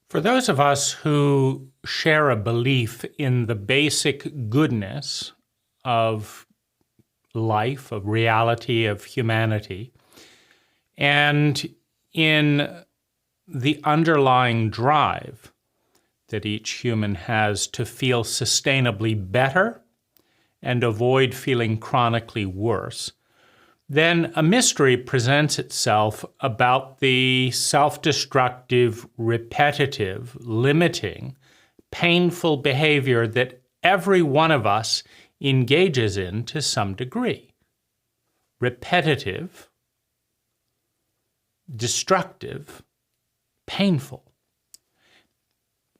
For those of us who share a belief in the basic goodness of life, of reality, of humanity, and in the underlying drive that each human has to feel sustainably better and avoid feeling chronically worse, then a mystery presents itself about the self-destructive, repetitive, limiting, painful behavior that every one of us engages in to some degree. Repetitive, destructive, painful.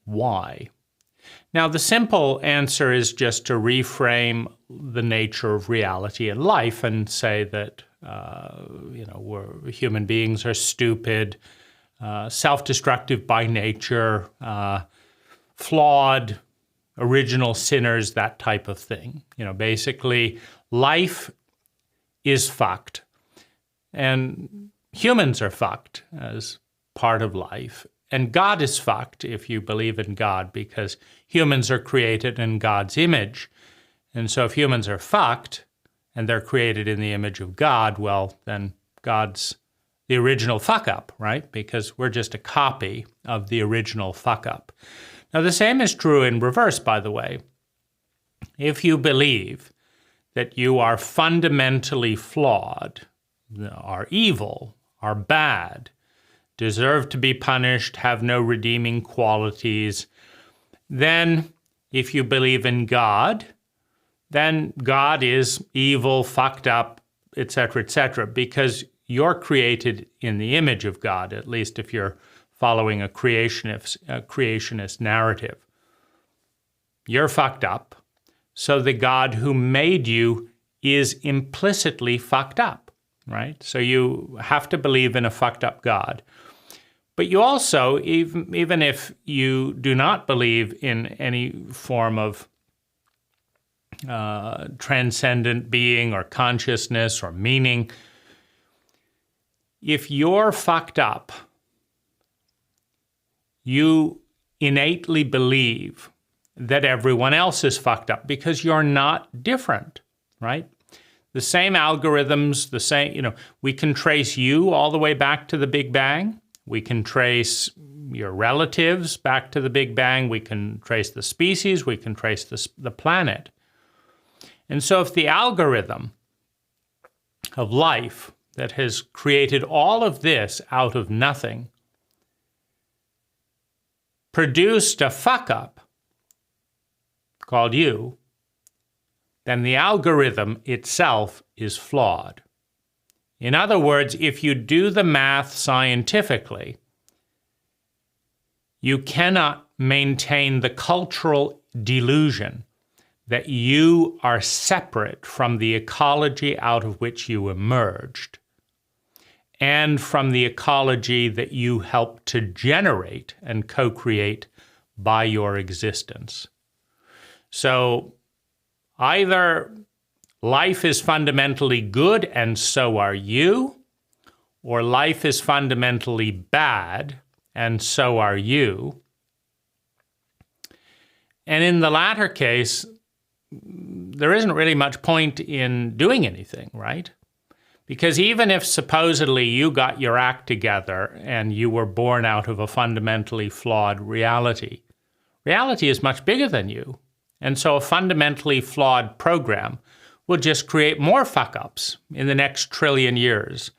Why? Now, the simple answer is just to reframe the nature of reality and life and say that, human beings are stupid, self-destructive by nature, flawed, original sinners, that type of thing. Basically, life is fucked, and humans are fucked as part of life. And God is fucked if you believe in God, because humans are created in God's image. And so if humans are fucked and they're created in the image of God, well, then God's the original fuck-up, right? Because we're just a copy of the original fuck-up. Now, the same is true in reverse, by the way. If you believe that you are fundamentally flawed, are evil, are bad, deserve to be punished, have no redeeming qualities, then if you believe in God, then God is evil, fucked up, etc., because you're created in the image of God, at least if you're following a creationist narrative. You're fucked up, so the God who made you is implicitly fucked up, right? So you have to believe in a fucked up God. But you also, even if you do not believe in any form of transcendent being or consciousness or meaning, if you're fucked up, you innately believe that everyone else is fucked up because you're not different, right? The same algorithms, the same, we can trace you all the way back to the Big Bang. We can trace your relatives back to the Big Bang. We can trace the species. We can trace the planet. And so if the algorithm of life that has created all of this out of nothing produced a fuck-up called you, then the algorithm itself is flawed. In other words, if you do the math scientifically, you cannot maintain the cultural delusion that you are separate from the ecology out of which you emerged and from the ecology that you helped to generate and co-create by your existence. So either life is fundamentally good and so are you, or life is fundamentally bad and so are you. And in the latter case, there isn't really much point in doing anything, right? Because even if supposedly you got your act together and you were born out of a fundamentally flawed reality, reality is much bigger than you. And so a fundamentally flawed program will just create more fuck-ups in the next trillion years.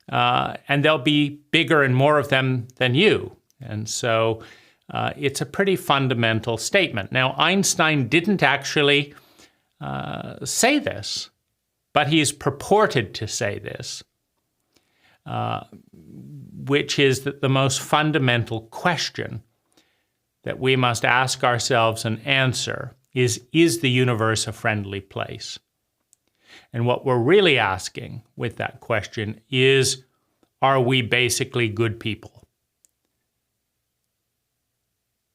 And there'll be bigger and more of them than you. And so it's a pretty fundamental statement. Now, Einstein didn't actually say this, but he's purported to say this, which is that the most fundamental question that we must ask ourselves and answer is the universe a friendly place? And what we're really asking with that question is, are we basically good people?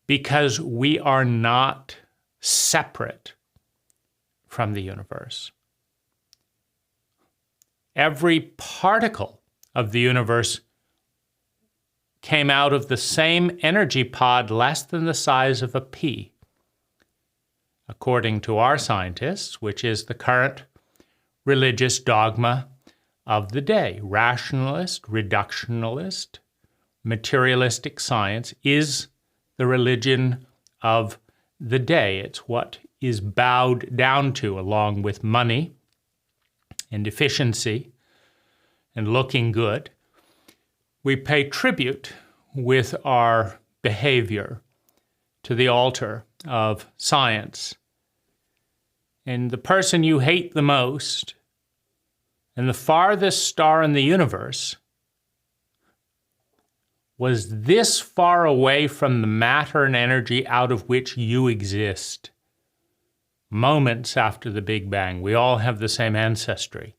Because we are not separate from the universe. Every particle of the universe came out of the same energy pod less than the size of a pea, according to our scientists, which is the current religious dogma of the day. Rationalist, reductionist, materialistic science is the religion of the day. It's what is bowed down to, along with money and efficiency and looking good. We pay tribute with our behavior to the altar of science. And the person you hate the most and the farthest star in the universe was this far away from the matter and energy out of which you exist. Moments after the Big Bang, we all have the same ancestry.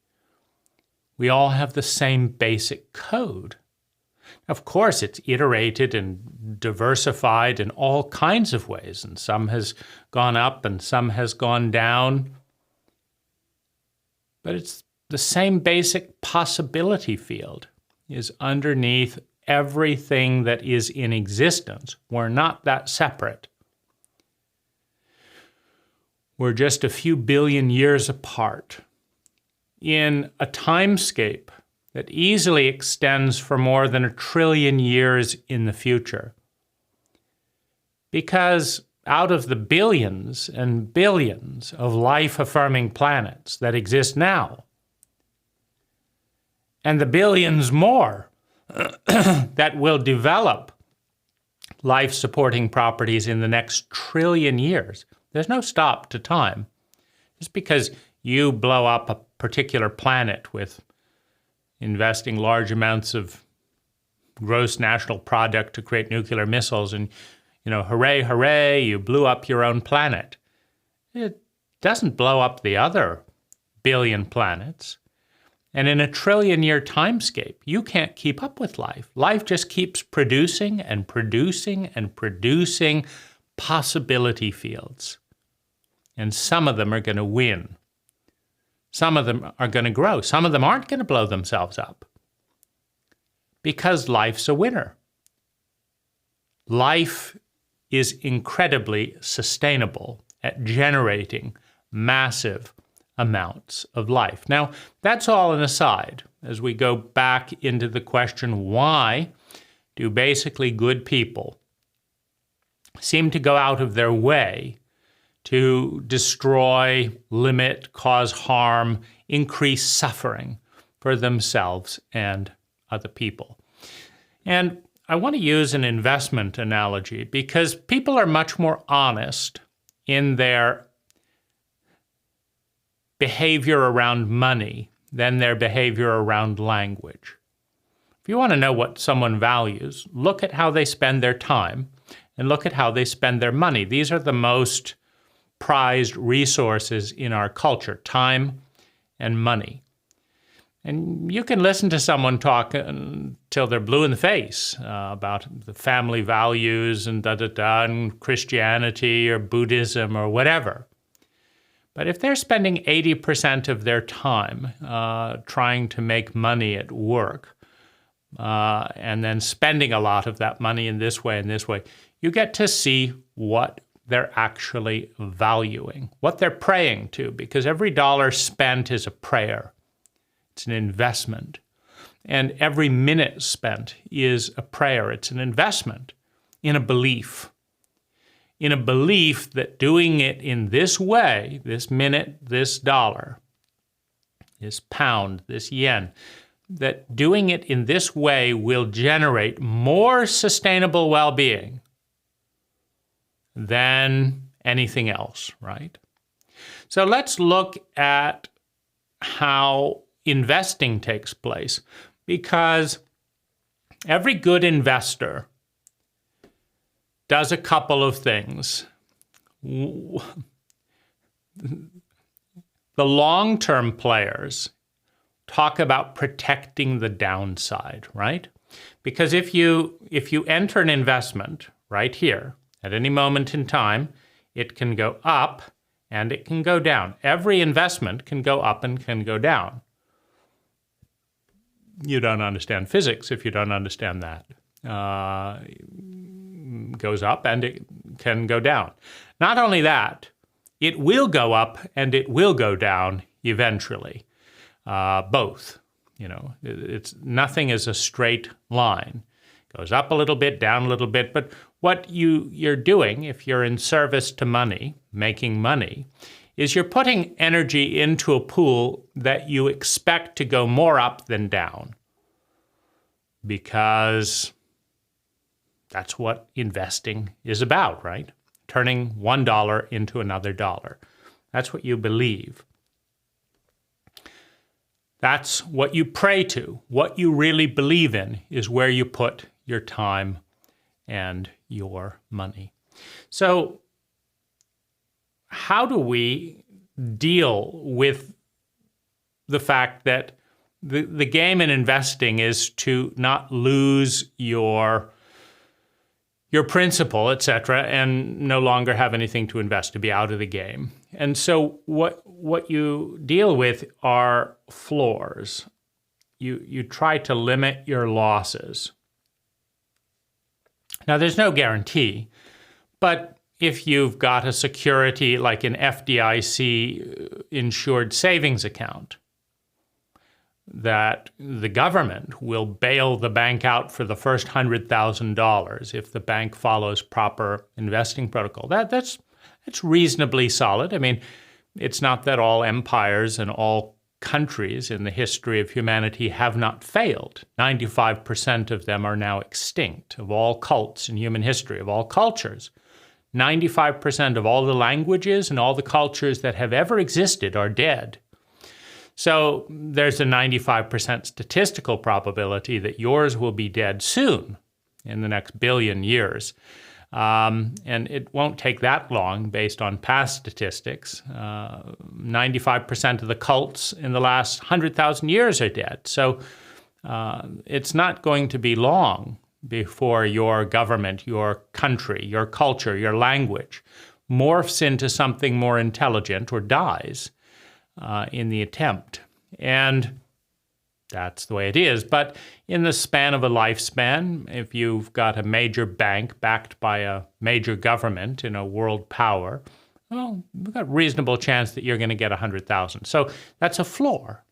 We all have the same basic code. Of course, it's iterated and diversified in all kinds of ways, and some has gone up and some has gone down. But it's the same basic possibility field is underneath everything that is in existence. We're not that separate. We're just a few billion years apart in a timescape that easily extends for more than 1 trillion years in the future. Because out of the billions and billions of life-affirming planets that exist now, and the billions more that will develop life-supporting properties in the next 1 trillion years, there's no stop to time. Just because you blow up a particular planet with investing large amounts of gross national product to create nuclear missiles and, hooray, hooray, you blew up your own planet. It doesn't blow up the other billion planets. And in a 1 trillion-year timescape, you can't keep up with life. Life just keeps producing and producing and producing possibility fields. And some of them are going to win. Some of them are going to grow. Some of them aren't going to blow themselves up. Because life's a winner. Life is incredibly sustainable at generating massive amounts of life. Now, that's all an aside as we go back into the question, why do basically good people seem to go out of their way to destroy, limit, cause harm, increase suffering for themselves and other people? And I want to use an investment analogy because people are much more honest in their behavior around money than their behavior around language. If you want to know what someone values, look at how they spend their time and look at how they spend their money. These are the most prized resources in our culture, time and money. And you can listen to someone talk until they're blue in the face about the family values and and Christianity or Buddhism or whatever. But if they're spending 80% of their time trying to make money at work and then spending a lot of that money in this way and this way, you get to see what they're actually valuing, what they're praying to, because every dollar spent is a prayer. It's an investment. And every minute spent is a prayer. It's an investment in a belief. In a belief that doing it in this way, this minute, this dollar, this pound, this yen, that doing it in this way will generate more sustainable well-being than anything else, right? So let's look at how investing takes place, because every good investor does a couple of things. The long-term players talk about protecting the downside, right? Because if you enter an investment right here, at any moment in time, it can go up and it can go down. Every investment can go up and can go down. You don't understand physics if you don't understand that. goes up and it can go down. Not only that, it will go up and it will go down eventually. Both. It's nothing is a straight line. It goes up a little bit, down a little bit. But what you're doing, if you're in service to money, making money, is you're putting energy into a pool that you expect to go more up than down. Because that's what investing is about, right? Turning $1 into another dollar. That's what you believe. That's what you pray to. What you really believe in is where you put your time and your money. So how do we deal with the fact that the game in investing is to not lose your principal, et cetera, and no longer have anything to invest, to be out of the game? And so what you deal with are floors. You try to limit your losses. Now, there's no guarantee, but if you've got a security like an FDIC insured savings account, that the government will bail the bank out for the first $100,000 if the bank follows proper investing protocol. That's reasonably solid. I mean, it's not that all empires and all countries in the history of humanity have not failed. 95% of them are now extinct, of all cults in human history, of all cultures. 95% of all the languages and all the cultures that have ever existed are dead. So there's a 95% statistical probability that yours will be dead soon, in the next billion years. And it won't take that long based on past statistics. 95% of the cults in the last 100,000 years are dead. So it's not going to be long before your government, your country, your culture, your language morphs into something more intelligent or dies in the attempt. And that's the way it is. But in the span of a lifespan, if you've got a major bank backed by a major government in a world power, well, we've got a reasonable chance that you're going to get 100,000. So that's a floor.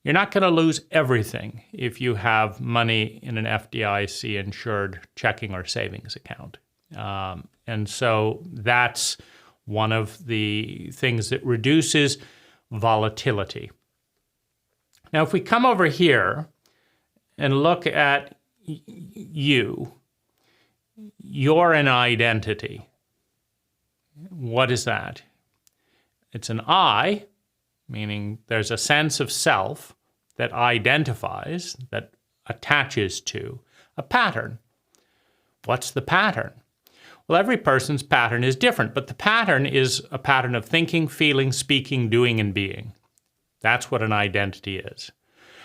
You're not going to lose everything if you have money in an FDIC-insured checking or savings account. And so that's one of the things that reduces volatility. Now, if we come over here and look at you, you're an identity. What is that? It's an I, meaning there's a sense of self that identifies, that attaches to a pattern. What's the pattern? Well, every person's pattern is different, but the pattern is a pattern of thinking, feeling, speaking, doing, and being. That's what an identity is.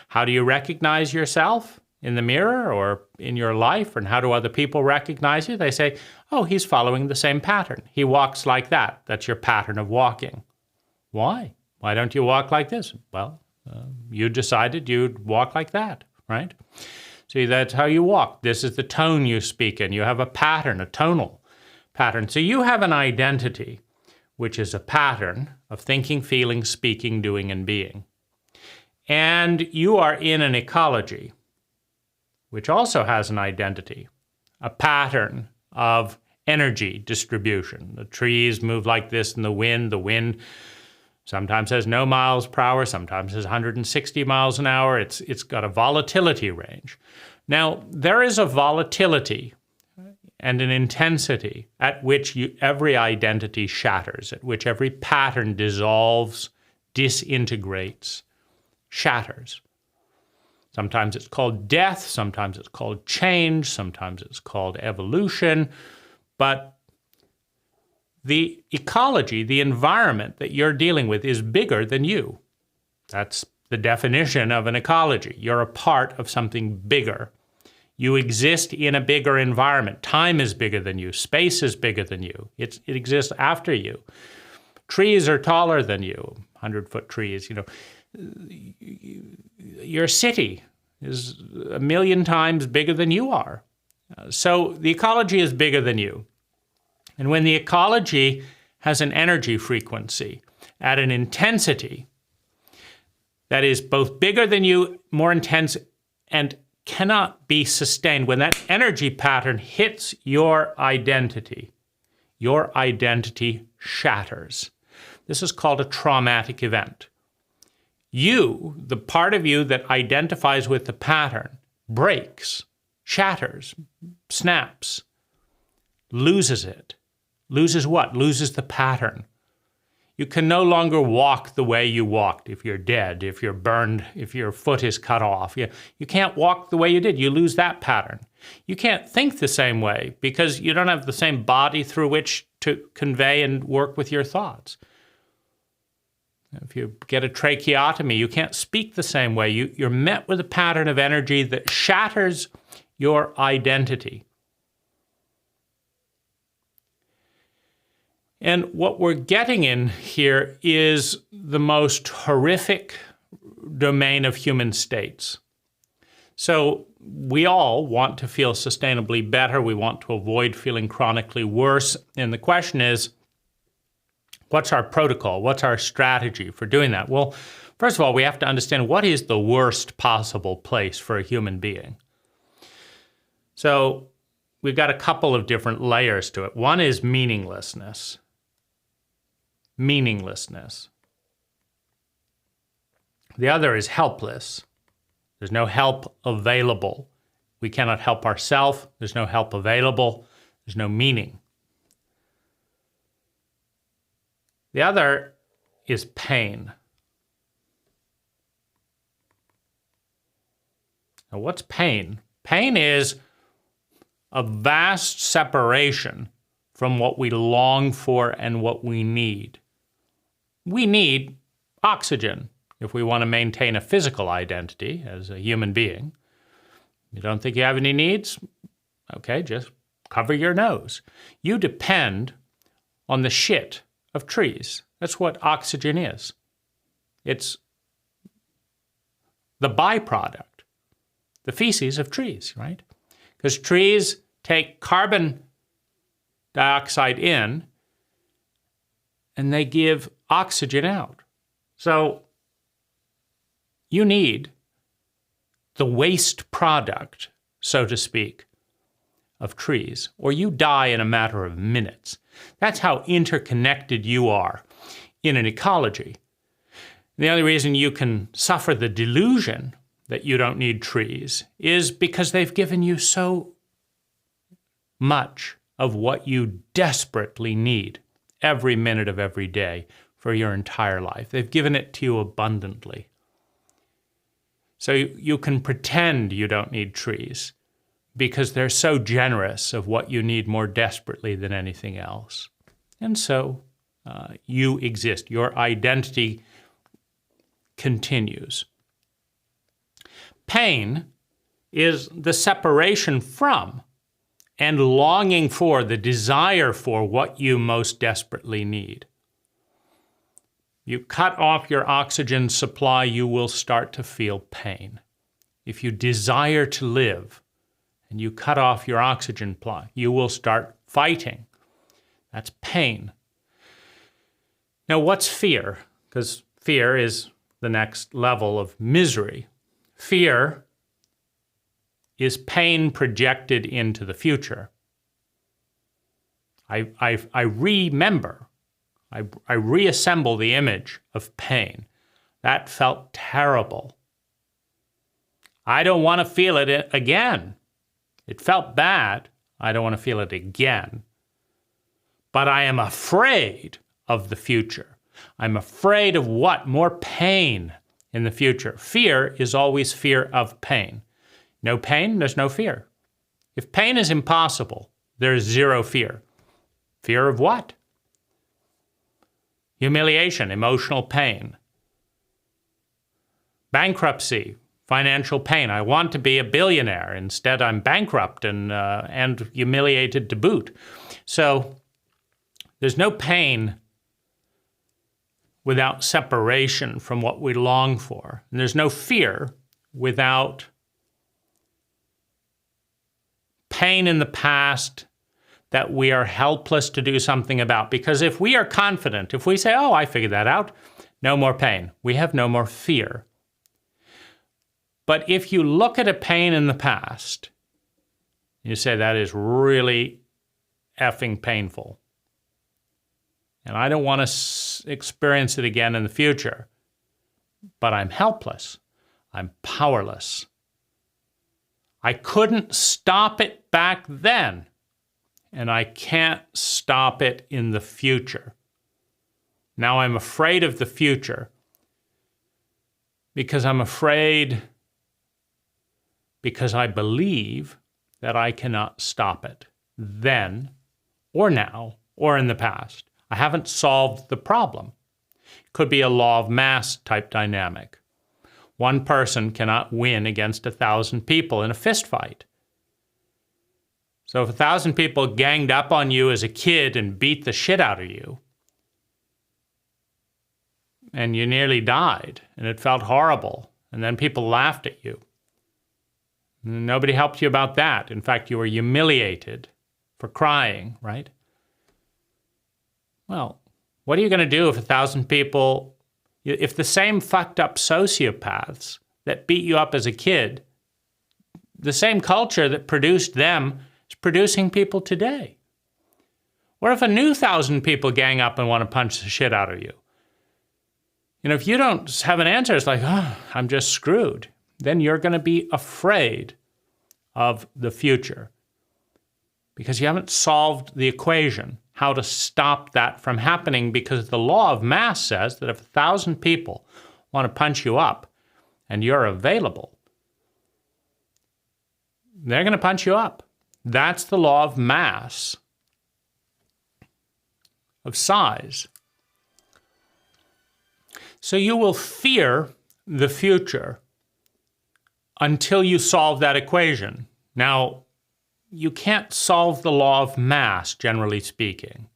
How do you recognize yourself? In the mirror or in your life? And how do other people recognize you? They say, oh, he's following the same pattern. He walks like that. That's your pattern of walking. Why? Why don't you walk like this? Well, you decided you'd walk like that, right? See, that's how you walk. This is the tone you speak in. You have a pattern, a tonal pattern. So you have an identity, which is a pattern of thinking, feeling, speaking, doing, and being. And you are in an ecology, which also has an identity, a pattern of energy distribution. The trees move like this in the wind sometimes has no miles per hour, sometimes has 160 miles an hour. It's got a volatility range. Now, there is a volatility and an intensity at which every identity shatters, at which every pattern dissolves, disintegrates, shatters. Sometimes it's called death, sometimes it's called change, sometimes it's called evolution, but the ecology, the environment that you're dealing with is bigger than you. That's the definition of an ecology. You're a part of something bigger. You exist in a bigger environment. Time is bigger than you. Space is bigger than you. It exists after you. Trees are taller than you, 100-foot trees. Your city is a million times bigger than you are. So the ecology is bigger than you. And when the ecology has an energy frequency at an intensity that is both bigger than you, more intense, and cannot be sustained, when that energy pattern hits your identity shatters. This is called a traumatic event. You, the part of you that identifies with the pattern, breaks, shatters, snaps, loses it. Loses what? Loses the pattern. You can no longer walk the way you walked if you're dead, if you're burned, if your foot is cut off. You can't walk the way you did. You lose that pattern. You can't think the same way because you don't have the same body through which to convey and work with your thoughts. If you get a tracheotomy, you can't speak the same way. You're met with a pattern of energy that shatters your identity. And what we're getting in here is the most horrific domain of human states. So we all want to feel sustainably better. We want to avoid feeling chronically worse. And the question is, what's our protocol? What's our strategy for doing that? Well, first of all, we have to understand what is the worst possible place for a human being. So we've got a couple of different layers to it. One is meaninglessness. Meaninglessness. The other is helpless. There's no help available. We cannot help ourselves. There's no help available. There's no meaning. The other is pain. Now, what's pain? Pain is a vast separation from what we long for and what we need. We need oxygen if we want to maintain a physical identity as a human being. You don't think you have any needs? Okay, just cover your nose. You depend on the shit of trees. That's what oxygen is. It's the byproduct, the feces of trees, right? Because trees take carbon dioxide in and they give oxygen out. So you need the waste product, so to speak, of trees, or you die in a matter of minutes. That's how interconnected you are in an ecology. The only reason you can suffer the delusion that you don't need trees is because they've given you so much of what you desperately need every minute of every day for your entire life. They've given it to you abundantly. So you can pretend you don't need trees because they're so generous of what you need more desperately than anything else. And so you exist. Your identity continues. Pain is the separation from and longing for, the desire for what you most desperately need. You cut off your oxygen supply, you will start to feel pain. If you desire to live and you cut off your oxygen supply, you will start fighting. That's pain. Now, what's fear? Because fear is the next level of misery. Fear is pain projected into the future. I remember, I reassemble the image of pain. That felt terrible. I don't want to feel it again. It felt bad. I don't want to feel it again. But I am afraid of the future. I'm afraid of what? More pain in the future. Fear is always fear of pain. No pain, there's no fear. If pain is impossible, there's zero fear. Fear of what? Humiliation, emotional pain. Bankruptcy, financial pain. I want to be a billionaire. Instead, I'm bankrupt and humiliated to boot. So there's no pain without separation from what we long for. And there's no fear without pain in the past that we are helpless to do something about. Because if we are confident, if we say, oh, I figured that out, no more pain, we have no more fear. But if you look at a pain in the past, you say that is really effing painful, and I don't want to experience it again in the future, but I'm helpless, I'm powerless. I couldn't stop it back then, and I can't stop it in the future. Now I'm afraid of the future because I'm afraid because I believe that I cannot stop it then or now or in the past. I haven't solved the problem. It could be a law of mass type dynamic. One person cannot win against 1,000 people in a fist fight. So if 1,000 people ganged up on you as a kid and beat the shit out of you, and you nearly died, and it felt horrible, and then people laughed at you, nobody helped you about that. In fact, you were humiliated for crying, right? Well, what are you going to do if 1,000 people, if the same fucked up sociopaths that beat you up as a kid, the same culture that produced them is producing people today? Or if a new 1,000 people gang up and want to punch the shit out of you? You know, if you don't have an answer, it's like, oh, I'm just screwed. Then you're going to be afraid of the future because you haven't solved the equation, how to stop that from happening, because the law of mass says that if 1,000 people want to punch you up and you're available, they're going to punch you up. That's the law of mass, of size. So you will fear the future until you solve that equation. Now, you can't solve the law of mass, generally speaking.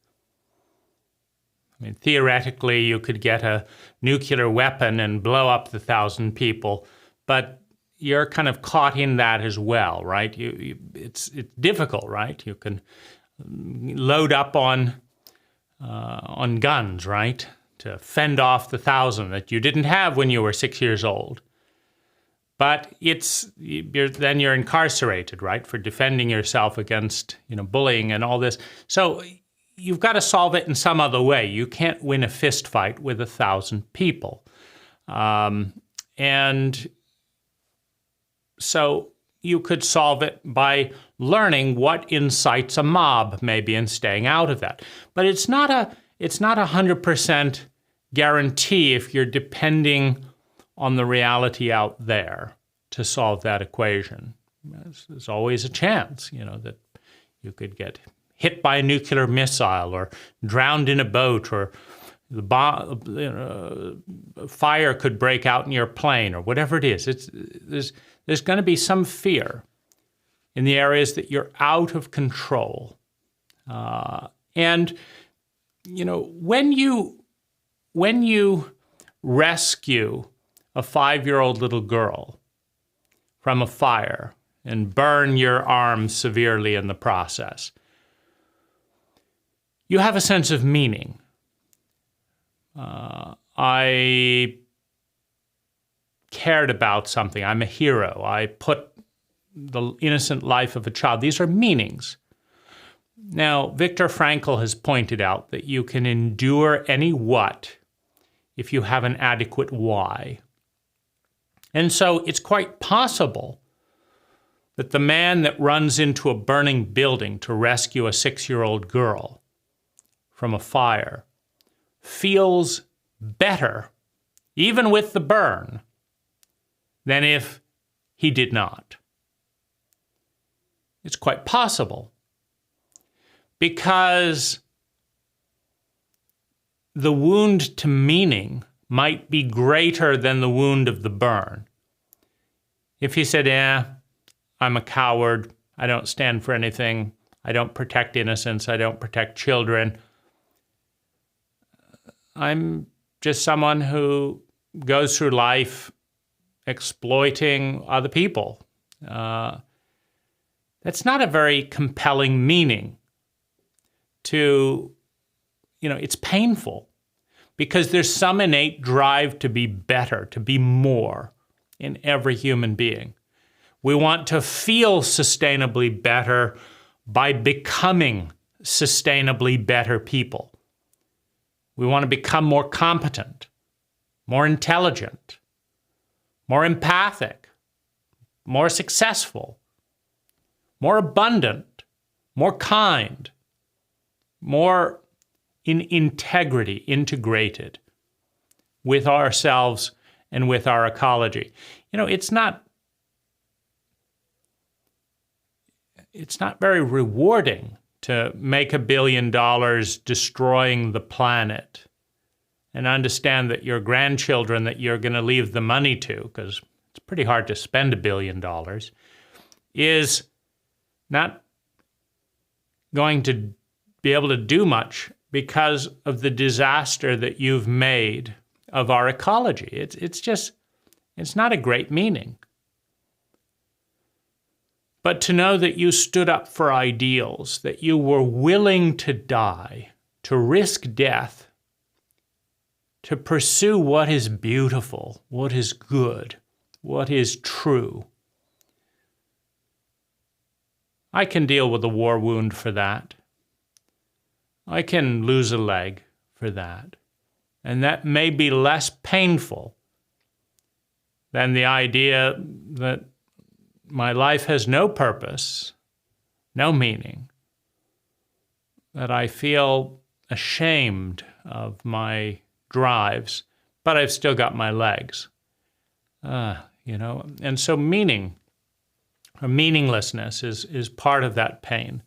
I mean, theoretically, you could get a nuclear weapon and blow up the 1,000 people, but you're kind of caught in that as well, right? It's difficult, right? You can load up on guns, right, to fend off the 1,000 that you didn't have when you were 6 years old. But then you're incarcerated, right, for defending yourself against, bullying and all this. So you've got to solve it in some other way. You can't win a fist fight with 1,000 people. And so you could solve it by learning what incites a mob, maybe, and staying out of that. But it's not a 100% guarantee if you're depending on the reality out there to solve that equation. There's always a chance, that you could get hit by a nuclear missile or drowned in a boat, or fire could break out in your plane, or whatever it is. There's going to be some fear in the areas that you're out of control. And when you rescue a 5-year-old little girl from a fire and burn your arm severely in the process, you have a sense of meaning. I cared about something. I'm a hero. I put the innocent life of a child. These are meanings. Now, Viktor Frankl has pointed out that you can endure any what if you have an adequate why. And so it's quite possible that the man that runs into a burning building to rescue a 6-year-old girl from a fire feels better, even with the burn, than if he did not. It's quite possible, because the wound to meaning might be greater than the wound of the burn. If he said, I'm a coward, I don't stand for anything, I don't protect innocence, I don't protect children, I'm just someone who goes through life exploiting other people. that's not a very compelling meaning to, it's painful because there's some innate drive to be better, to be more in every human being. We want to feel sustainably better by becoming sustainably better people. We want to become more competent, more intelligent, more empathic, more successful, more abundant, more kind, more in integrity, integrated with ourselves and with our ecology. It's not very rewarding to make $1 billion destroying the planet and understand that your grandchildren that you're going to leave the money to, because it's pretty hard to spend $1 billion, is not going to be able to do much because of the disaster that you've made of our ecology. It's not a great meaning. But to know that you stood up for ideals, that you were willing to die, to risk death, to pursue what is beautiful, what is good, what is true. I can deal with a war wound for that. I can lose a leg for that. And that may be less painful than the idea that my life has no purpose, no meaning, that I feel ashamed of my drives, but I've still got my legs. And so meaning, or meaninglessness is part of that pain.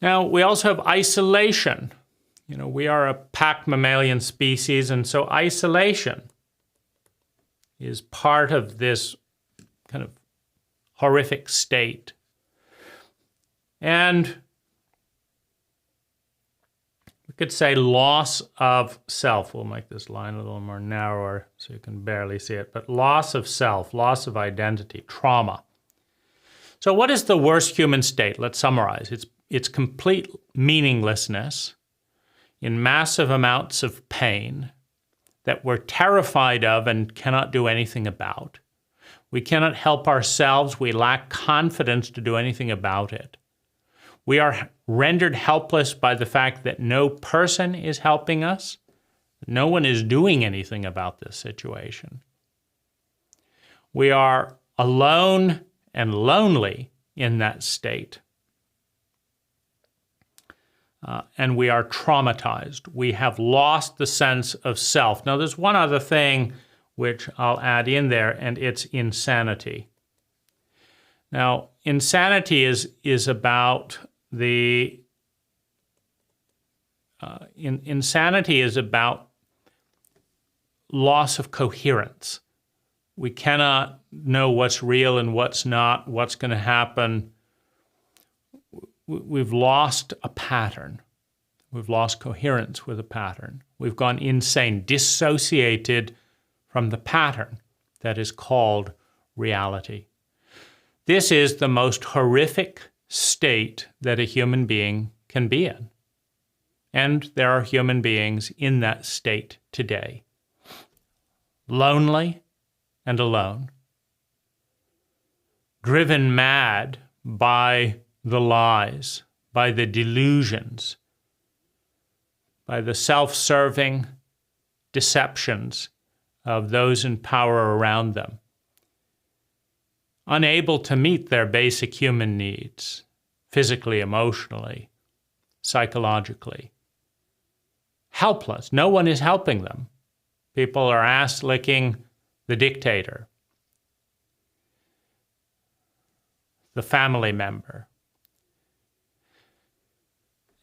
Now, we also have isolation. We are a pack mammalian species, and so isolation is part of this kind of horrific state. And we could say loss of self. We'll make this line a little more narrower so you can barely see it. But loss of self, loss of identity, trauma. So what is the worst human state? Let's summarize. It's complete meaninglessness in massive amounts of pain that we're terrified of and cannot do anything about. We cannot help ourselves. We lack confidence to do anything about it. We are rendered helpless by the fact that no person is helping us. No one is doing anything about this situation. We are alone and lonely in that state. And we are traumatized. We have lost the sense of self. Now, there's one other thing which I'll add in there, and it's insanity. Now, insanity is about insanity is about loss of coherence. We cannot know what's real and what's not, what's going to happen. We've lost a pattern. We've lost coherence with a pattern. We've gone insane, dissociated from the pattern that is called reality. This is the most horrific state that a human being can be in. And there are human beings in that state today. Lonely and alone. Driven mad by the lies, by the delusions, by the self-serving deceptions of those in power around them, unable to meet their basic human needs, physically, emotionally, psychologically. Helpless. No one is helping them. People are ass-licking the dictator, the family member.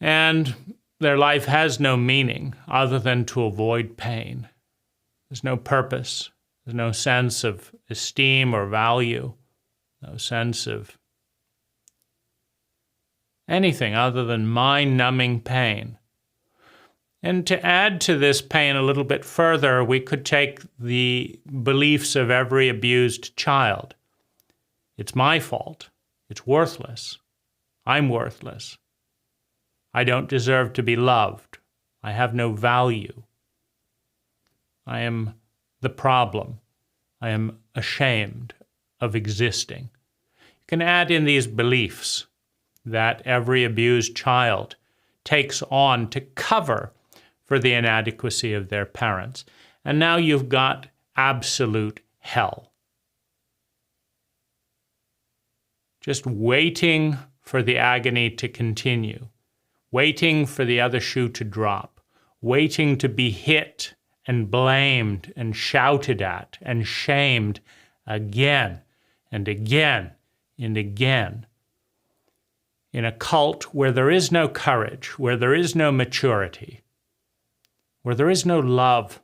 And their life has no meaning other than to avoid pain. There's no purpose. There's no sense of esteem or value. No sense of anything other than mind-numbing pain. And to add to this pain a little bit further, we could take the beliefs of every abused child. It's my fault. It's worthless. I'm worthless. I don't deserve to be loved. I have no value. I am the problem. I am ashamed of existing. You can add in these beliefs that every abused child takes on to cover for the inadequacy of their parents. And now you've got absolute hell. Just waiting for the agony to continue, waiting for the other shoe to drop, waiting to be hit and blamed and shouted at and shamed again and again and again. In a cult where there is no courage, where there is no maturity, where there is no love,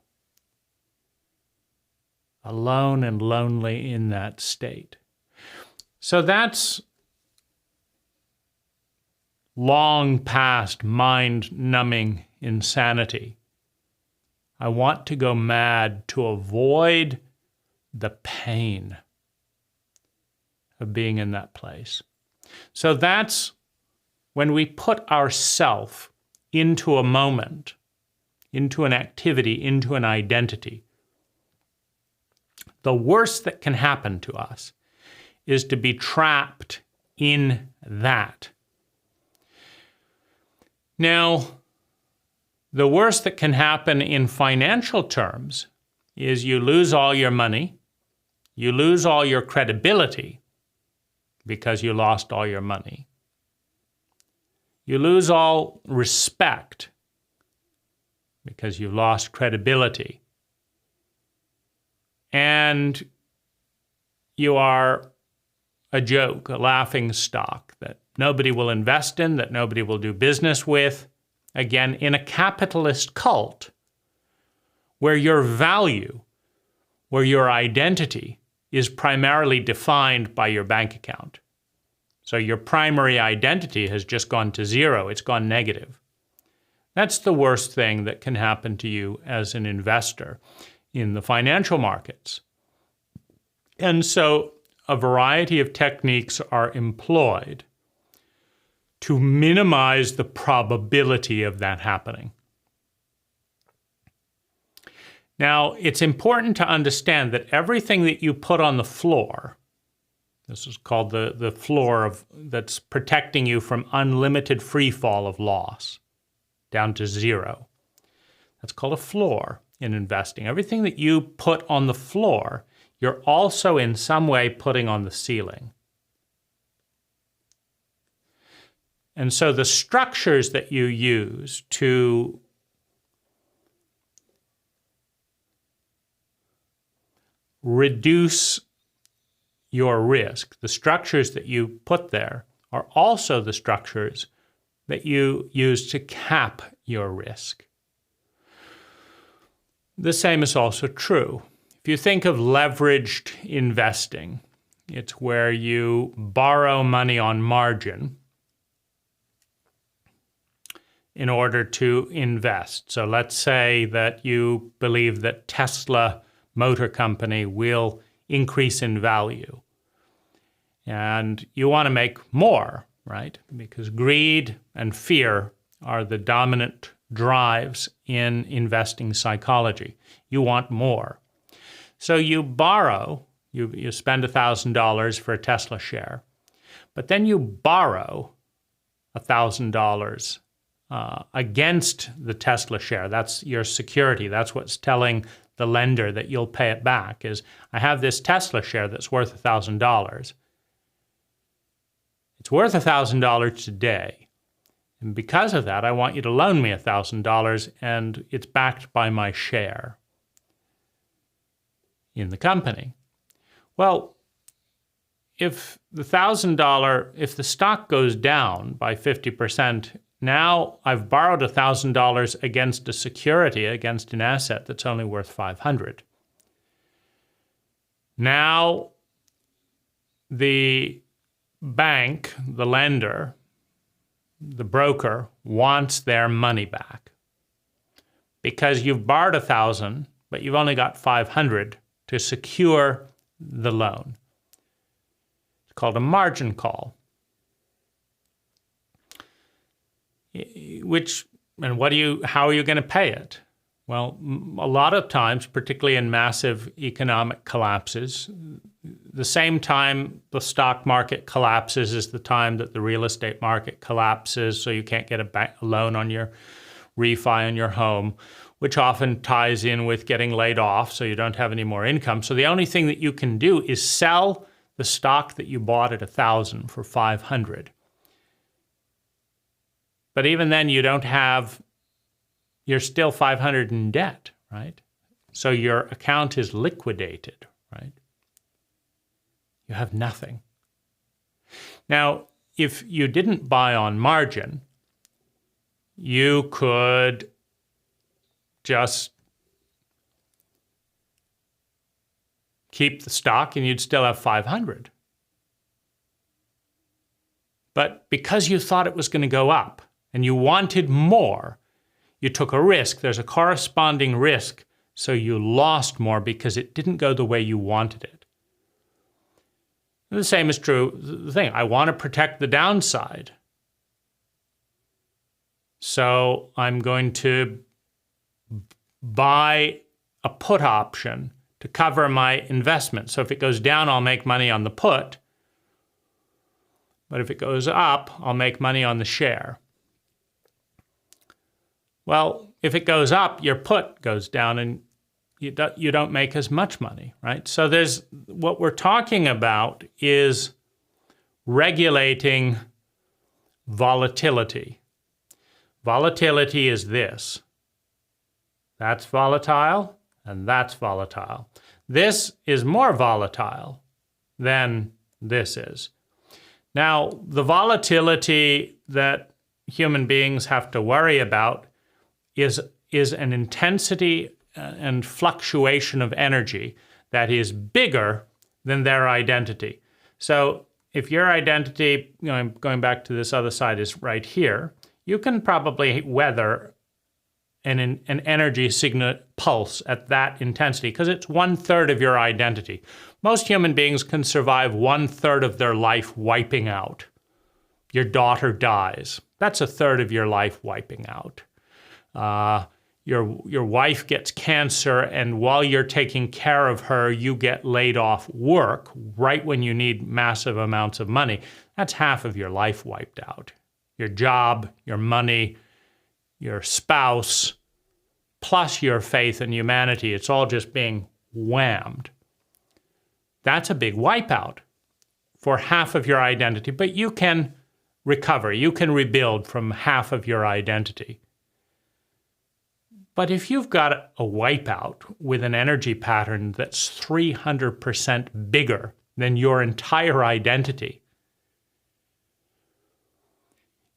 alone and lonely in that state. So that's long past mind-numbing insanity. I want to go mad to avoid the pain of being in that place. So that's when we put ourself into a moment, into an activity, into an identity. The worst that can happen to us is to be trapped in that. Now, the worst that can happen in financial terms is you lose all your money, you lose all your credibility because you lost all your money. You lose all respect because you've lost credibility. And you are a joke, a laughing stock that nobody will invest in, that nobody will do business with. Again, in a capitalist cult where your value, where your identity is primarily defined by your bank account. So your primary identity has just gone to zero. It's gone negative. That's the worst thing that can happen to you as an investor in the financial markets. And so a variety of techniques are employed to minimize the probability of that happening. Now, it's important to understand that everything that you put on the floor, this is called the floor that's protecting you from unlimited free fall of loss down to zero. That's called a floor in investing. Everything that you put on the floor, you're also in some way putting on the ceiling. And so the structures that you use to reduce your risk, the structures that you put there are also the structures that you use to cap your risk. The same is also true. If you think of leveraged investing, it's where you borrow money on margin in order to invest. So let's say that you believe that Tesla Motor Company will increase in value. And you want to make more, right? Because greed and fear are the dominant drives in investing psychology. You want more. So you borrow, you spend $1,000 for a Tesla share, but then you borrow $1,000 against the Tesla share. That's your security. That's what's telling the lender that you'll pay it back is, I have this Tesla share that's worth $1,000. It's worth $1,000 today. And because of that, I want you to loan me $1,000 and it's backed by my share in the company. Well, if the stock goes down by 50%, now I've borrowed $1,000 against a security, against an asset that's only worth $500. Now the bank, the lender, the broker wants their money back because you've borrowed $1,000, but you've only got $500 to secure the loan. called a margin call. How are you going to pay it? Well, a lot of times, particularly in massive economic collapses, the same time the stock market collapses is the time that the real estate market collapses, so you can't get a loan on your refi on your home, which often ties in with getting laid off, so you don't have any more income. So the only thing that you can do is sell the stock that you bought at 1,000 for 500. But even then, you're still 500 in debt, right? So your account is liquidated, right? You have nothing. Now, if you didn't buy on margin, you could just keep the stock and you'd still have 500. But because you thought it was going to go up and you wanted more, you took a risk. There's a corresponding risk, so you lost more because it didn't go the way you wanted it. And the same is true. The thing, I want to protect the downside. So I'm going to buy a put option to cover my investment. So if it goes down, I'll make money on the put. But if it goes up, I'll make money on the share. Well, if it goes up, your put goes down and you don't make as much money, right? So what we're talking about is regulating volatility. Volatility is this. That's volatile and that's volatile. This is more volatile than this is. Now, the volatility that human beings have to worry about is an intensity and fluctuation of energy that is bigger than their identity. So if your identity, going back to this other side, is right here, you can probably weather an energy signal pulse at that intensity because it's 1/3 of your identity. Most human beings can survive 1/3 of their life wiping out. Your daughter dies. That's 1/3 of your life wiping out. Your wife gets cancer, and while you're taking care of her, you get laid off work right when you need massive amounts of money. That's half of your life wiped out. Your job, your money, your spouse, plus your faith in humanity. It's all just being whammed. That's a big wipeout for half of your identity, but you can recover. You can rebuild from half of your identity. But if you've got a wipeout with an energy pattern that's 300% bigger than your entire identity,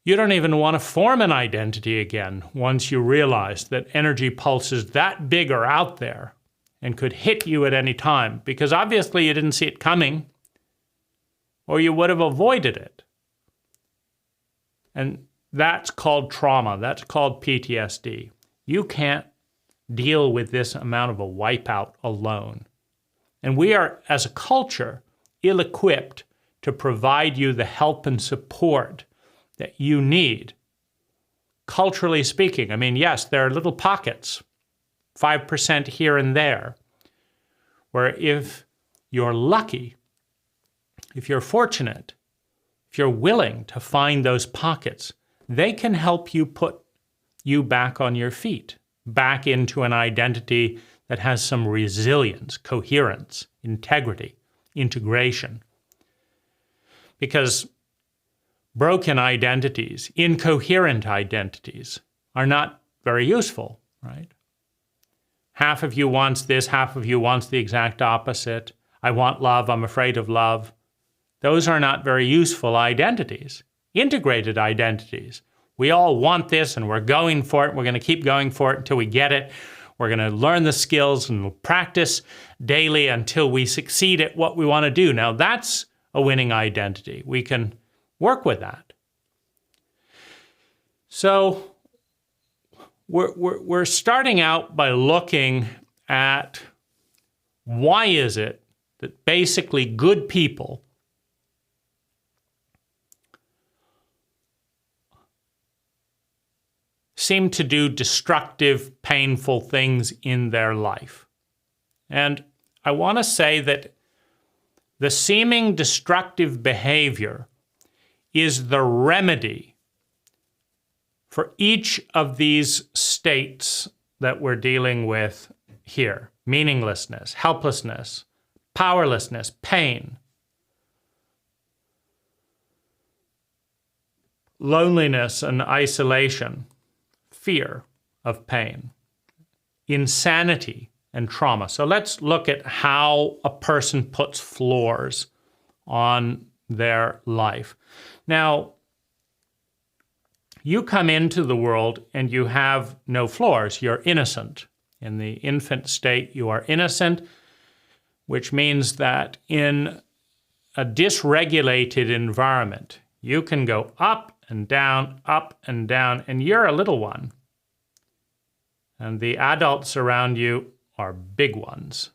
you don't even want to form an identity again once you realize that energy pulses that big are out there and could hit you at any time, because obviously you didn't see it coming or you would have avoided it. And that's called trauma. That's called PTSD. You can't deal with this amount of a wipeout alone. And we are, as a culture, ill-equipped to provide you the help and support that you need. Culturally speaking, I mean, yes, there are little pockets, 5% here and there, where if you're lucky, if you're fortunate, if you're willing to find those pockets, they can help you put you back on your feet, back into an identity that has some resilience, coherence, integrity, integration. Because broken identities, incoherent identities, are not very useful, right? Half of you wants this, half of you wants the exact opposite. I want love, I'm afraid of love. Those are not very useful identities. Integrated identities. We all want this and we're going for it. We're going to keep going for it until we get it. We're going to learn the skills and we'll practice daily until we succeed at what we want to do. Now that's a winning identity. We can work with that. So we're starting out by looking at why is it that basically good people seem to do destructive, painful things in their life. And I want to say that the seeming destructive behavior is the remedy for each of these states that we're dealing with here. Meaninglessness, helplessness, powerlessness, pain, loneliness and isolation, fear of pain, insanity and trauma. So let's look at how a person puts floors on their life. Now, you come into the world and you have no floors. You're innocent. In the infant state, you are innocent, which means that in a dysregulated environment, you can go up and down, and you're a little one. And the adults around you are big ones.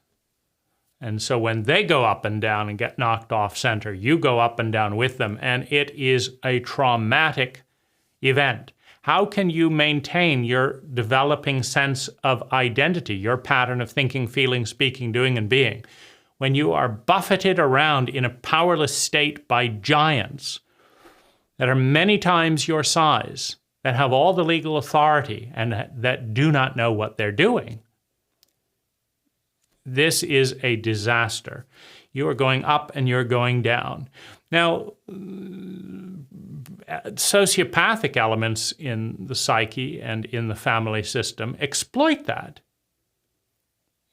And so when they go up and down and get knocked off center, you go up and down with them, and it is a traumatic event. How can you maintain your developing sense of identity, your pattern of thinking, feeling, speaking, doing, and being, when you are buffeted around in a powerless state by giants that are many times your size, that have all the legal authority, and that do not know what they're doing? This is a disaster. You are going up and you're going down. Now, sociopathic elements in the psyche and in the family system exploit that.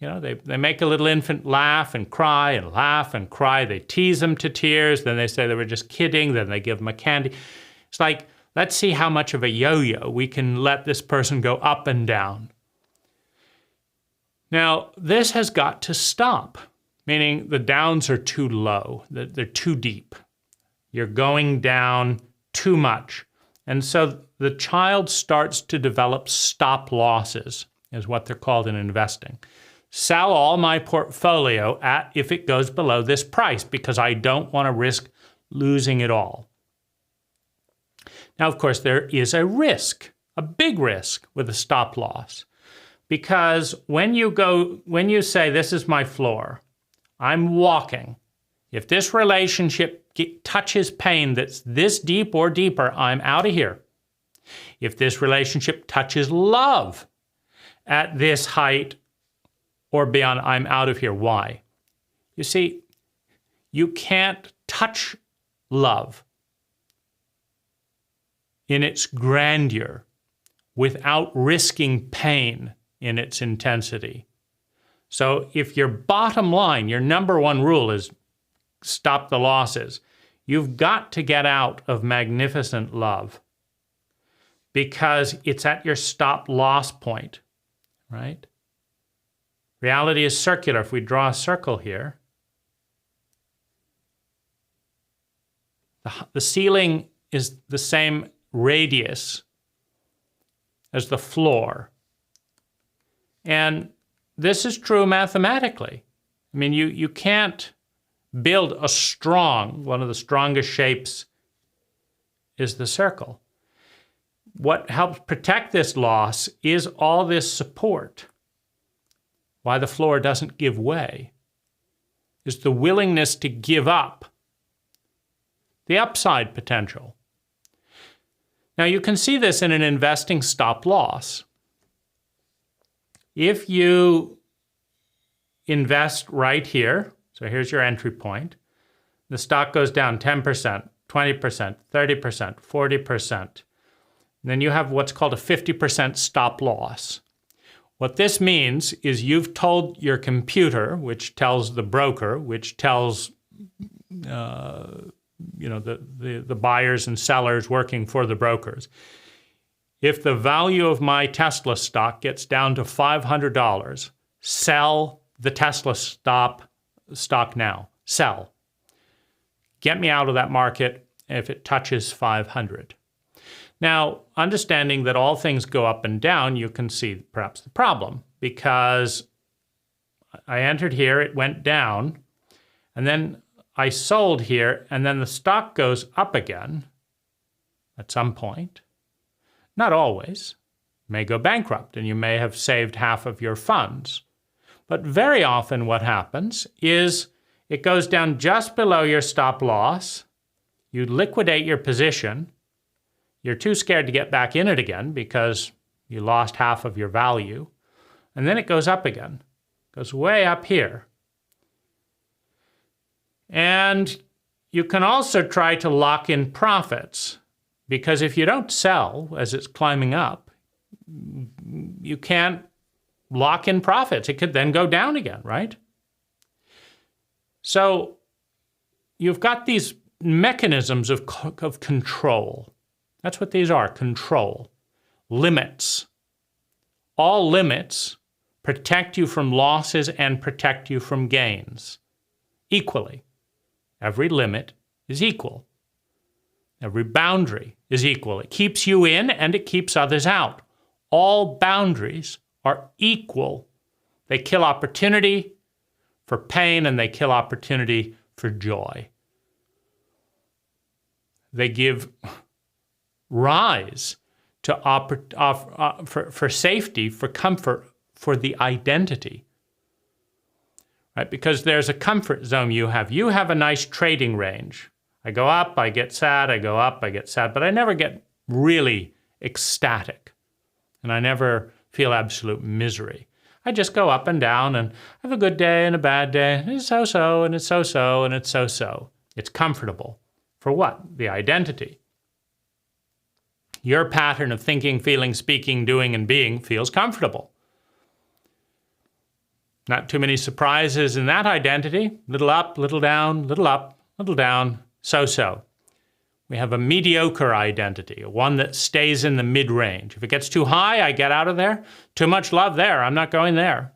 You know, they make a little infant laugh and cry and laugh and cry. They tease them to tears. Then they say they were just kidding. Then they give them a candy. It's like, let's see how much of a yo-yo we can let this person go up and down. Now, this has got to stop, meaning the downs are too low, they're too deep. You're going down too much. And so the child starts to develop stop losses, is what they're called in investing. Sell all my portfolio if it goes below this price, because I don't want to risk losing it all. Now, of course, there is a risk, a big risk with a stop loss. Because when you say, this is my floor, I'm walking. If this relationship touches pain that's this deep or deeper, I'm out of here. If this relationship touches love at this height or beyond, I'm out of here. Why? You see, you can't touch love in its grandeur without risking pain in its intensity. So if your bottom line, your number one rule is stop the losses, you've got to get out of magnificent love because it's at your stop loss point, right? Reality is circular. If we draw a circle here, the ceiling is the same radius as the floor. And this is true mathematically. I mean, you can't build a strong, one of the strongest shapes is the circle. What helps protect this loss is all this support. Why the floor doesn't give way is the willingness to give up the upside potential. Now, you can see this in an investing stop loss. If you invest right here, so here's your entry point, the stock goes down 10%, 20%, 30%, 40%. Then you have what's called a 50% stop loss. What this means is you've told your computer, which tells the broker, which tells the buyers and sellers working for the brokers, if the value of my Tesla stock gets down to $500, sell the Tesla stock now. Sell. Get me out of that market if it touches 500. Now, understanding that all things go up and down, you can see perhaps the problem, because I entered here, it went down, and then I sold here, and then the stock goes up again at some point. Not always. may go bankrupt and you may have saved half of your funds. But very often what happens is it goes down just below your stop loss. You liquidate your position. You're too scared to get back in it again because you lost half of your value. And then it goes up again. It goes way up here. And you can also try to lock in profits, because if you don't sell as it's climbing up, you can't lock in profits. It could then go down again, right? So you've got these mechanisms of control. That's what these are, control. Limits. All limits protect you from losses and protect you from gains equally. Every limit is equal. Every boundary is equal. It keeps you in and it keeps others out. All boundaries are equal. They kill opportunity for pain and they kill opportunity for joy. They give rise to for safety, for comfort, for the identity. Right? Because there's a comfort zone you have. You have a nice trading range. I go up, I get sad, I go up, I get sad, but I never get really ecstatic. And I never feel absolute misery. I just go up and down and have a good day and a bad day. It's so-so, and it's so-so, and it's so-so. It's comfortable. For what? The identity. Your pattern of thinking, feeling, speaking, doing, and being feels comfortable. Not too many surprises in that identity. Little up, little down, little up, little down, so-so. We have a mediocre identity, one that stays in the mid-range. If it gets too high, I get out of there. Too much love there, I'm not going there.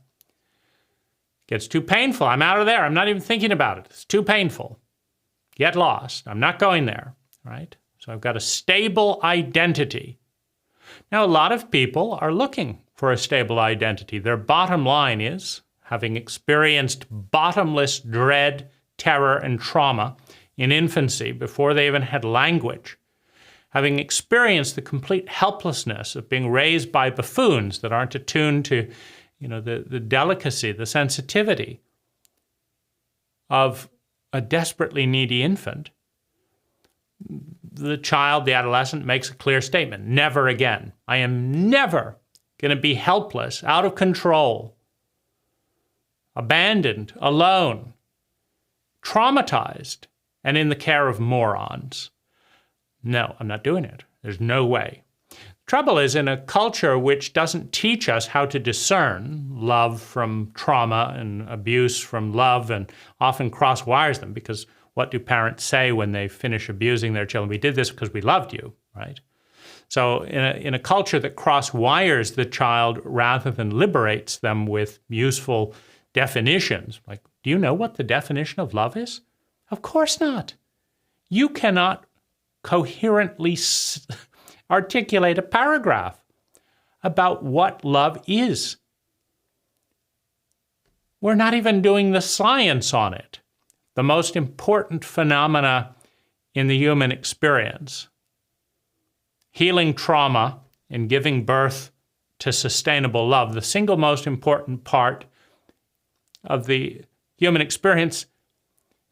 Gets too painful, I'm out of there. I'm not even thinking about it. It's too painful. Get lost, I'm not going there, right? So I've got a stable identity. Now, a lot of people are looking for a stable identity. Their bottom line is, having experienced bottomless dread, terror, and trauma in infancy before they even had language, having experienced the complete helplessness of being raised by buffoons that aren't attuned to, the delicacy, the sensitivity of a desperately needy infant, the child, the adolescent, makes a clear statement: never again. I am never going to be helpless, out of control, abandoned, alone, traumatized, and in the care of morons. No, I'm not doing it. There's no way. Trouble is, in a culture which doesn't teach us how to discern love from trauma and abuse from love, and often cross wires them, because what do parents say when they finish abusing their children? We did this because we loved you, right? So in a culture that cross wires the child rather than liberates them with useful definitions, like, do you know what the definition of love is? Of course not. You cannot coherently articulate a paragraph about what love is. We're not even doing the science on it. The most important phenomena in the human experience, healing trauma and giving birth to sustainable love, the single most important part of the human experience,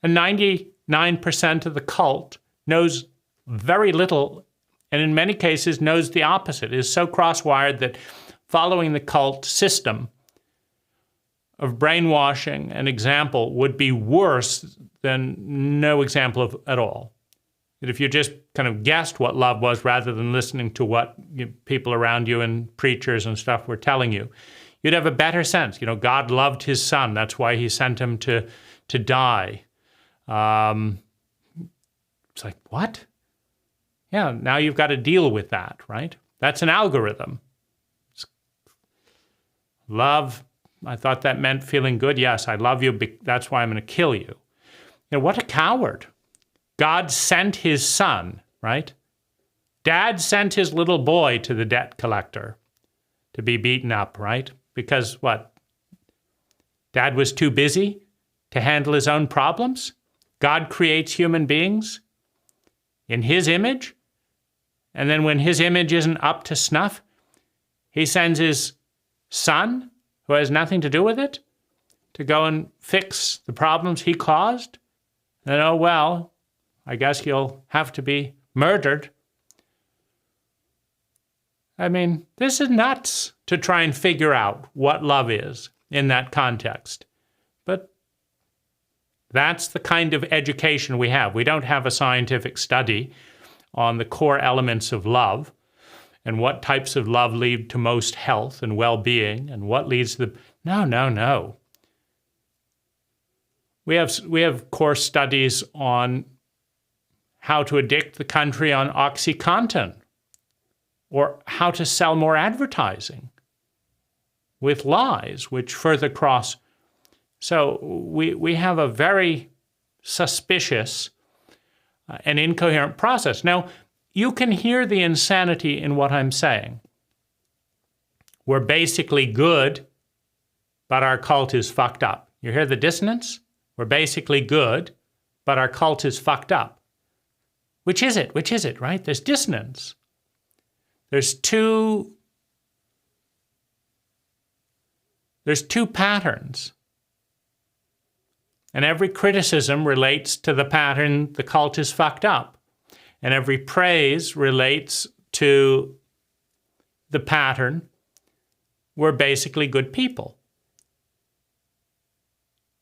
and 99% of the cult knows very little, and in many cases knows the opposite, is so cross-wired that following the cult system of brainwashing and example would be worse than no example at all. That if you just kind of guessed what love was rather than listening to what people around you and preachers and stuff were telling you, you'd have a better sense. God loved his son. That's why he sent him to die. It's like, what? Yeah, now you've got to deal with that, right? That's an algorithm. Love, I thought that meant feeling good. Yes, I love you. That's why I'm going to kill you. What a coward. God sent his son, right? Dad sent his little boy to the debt collector to be beaten up, right? Because what? Dad was too busy to handle his own problems? God creates human beings in his image, and then when his image isn't up to snuff, He sends his son, who has nothing to do with it, to go and fix the problems he caused. And oh, well, I guess you'll have to be murdered. I mean, this is nuts to try and figure out what love is in that context. But that's the kind of education we have. We don't have a scientific study on the core elements of love and what types of love lead to most health and well-being and what leads to the... No. We have core studies on how to addict the country on OxyContin, or how to sell more advertising with lies, which further cross. So we have a very suspicious and incoherent process. Now, you can hear the insanity in what I'm saying. We're basically good, but our cult is fucked up. You hear the dissonance? We're basically good, but our cult is fucked up. Which is it? Which is it, right? There's dissonance. There's two patterns. And every criticism relates to the pattern the cult is fucked up. And every praise relates to the pattern we're basically good people.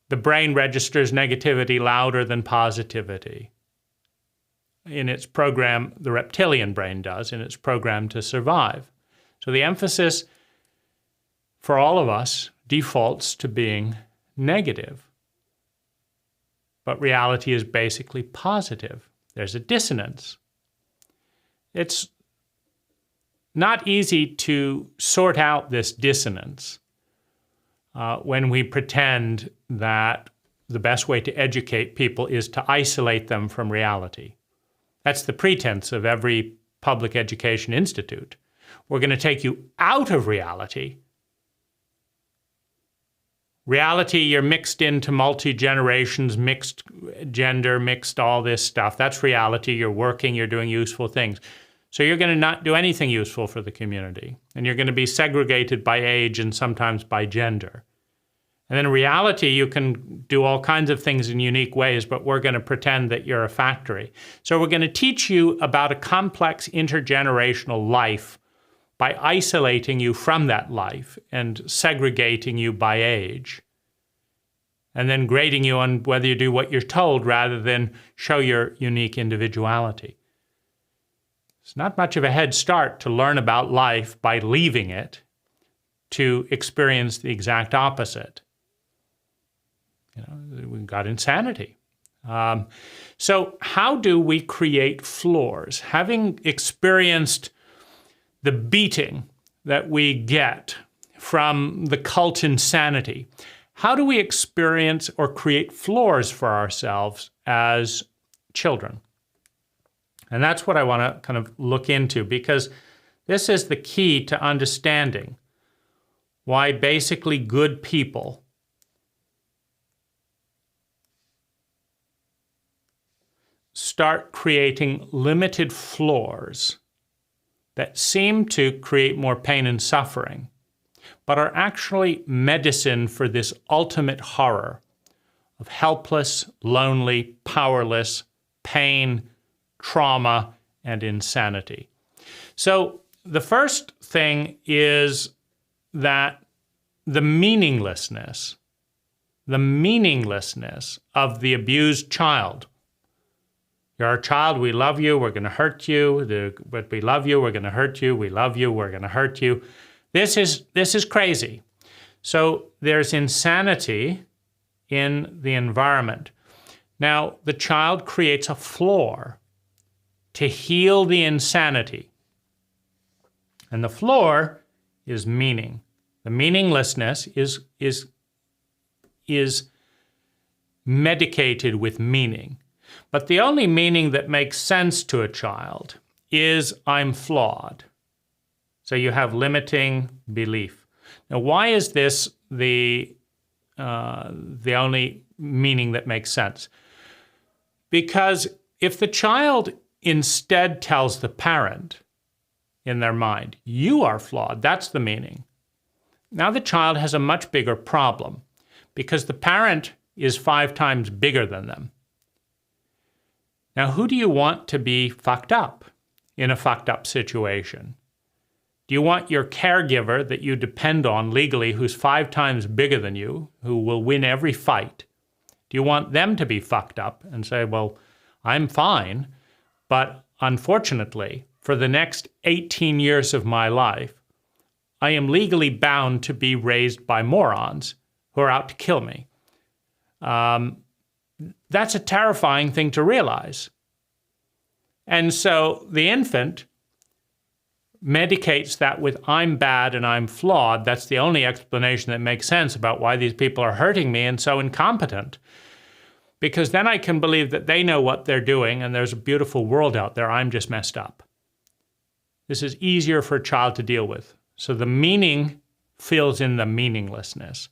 The brain registers negativity louder than positivity. In its program, the reptilian brain does, in its program to survive. So the emphasis for all of us defaults to being negative. But reality is basically positive. There's a dissonance. It's not easy to sort out this dissonance when we pretend that the best way to educate people is to isolate them from reality. That's the pretense of every public education institute. We're going to take you out of reality. Reality, you're mixed into multi-generations, mixed gender, mixed all this stuff. That's reality. You're working, you're doing useful things. So you're going to not do anything useful for the community. And you're going to be segregated by age and sometimes by gender. And in reality, you can do all kinds of things in unique ways, but we're going to pretend that you're a factory. So we're going to teach you about a complex intergenerational life by isolating you from that life and segregating you by age, and then grading you on whether you do what you're told rather than show your unique individuality. It's not much of a head start to learn about life by leaving it to experience the exact opposite. You know, we've got insanity. So how do we create floors? Having experienced the beating that we get from the cult insanity, how do we experience or create floors for ourselves as children? And that's what I want to kind of look into, because this is the key to understanding why basically good people start creating limited floors that seem to create more pain and suffering, but are actually medicine for this ultimate horror of helpless, lonely, powerless, pain, trauma, and insanity. So the first thing is that the meaninglessness of the abused child. You're our child, we love you, we're going to hurt you, but we love you, we're going to hurt you, we love you, we're going to hurt you. This is crazy. So there's insanity in the environment. Now, the child creates a floor to heal the insanity. And the floor is meaning. The meaninglessness is medicated with meaning. But the only meaning that makes sense to a child is I'm flawed. So you have limiting belief. Now, why is this the only meaning that makes sense? Because if the child instead tells the parent, in their mind. You are flawed. That's the meaning. Now the child has a much bigger problem because the parent is 5 times bigger than them. Now, who do you want to be fucked up in a fucked up situation? Do you want your caregiver that you depend on legally, who's 5 times bigger than you, who will win every fight? Do you want them to be fucked up and say, well, I'm fine, but unfortunately, for the next 18 years of my life, I am legally bound to be raised by morons who are out to kill me? That's a terrifying thing to realize. And so the infant medicates that with I'm bad and I'm flawed. That's the only explanation that makes sense about why these people are hurting me and so incompetent. Because then I can believe that they know what they're doing and there's a beautiful world out there. I'm just messed up. This is easier for a child to deal with. So the meaning fills in the meaninglessness.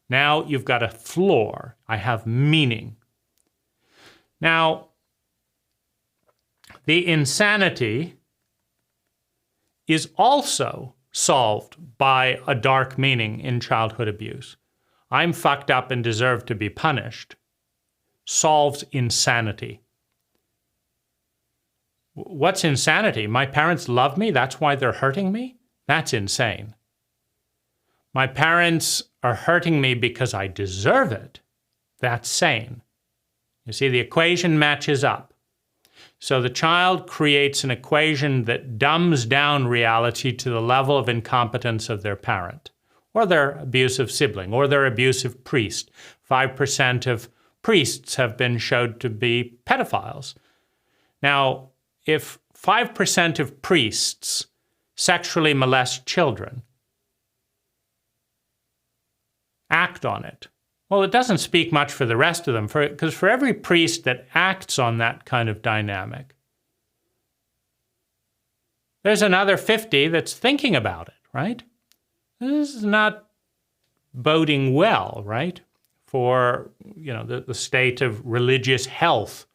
Now you've got a floor. I have meaning. Now, the insanity is also solved by a dark meaning in childhood abuse. I'm fucked up and deserve to be punished solves insanity. What's insanity? My parents love me, that's why they're hurting me? That's insane. My parents are hurting me because I deserve it. That's sane. You see, the equation matches up. So the child creates an equation that dumbs down reality to the level of incompetence of their parent, or their abusive sibling, or their abusive priest. 5% of priests have been shown to be pedophiles. Now, if 5% of priests sexually molest children, act on it, well, it doesn't speak much for the rest of them, because for every priest that acts on that kind of dynamic, there's another 50 that's thinking about it, right? This is not boding well, right, for the state of religious health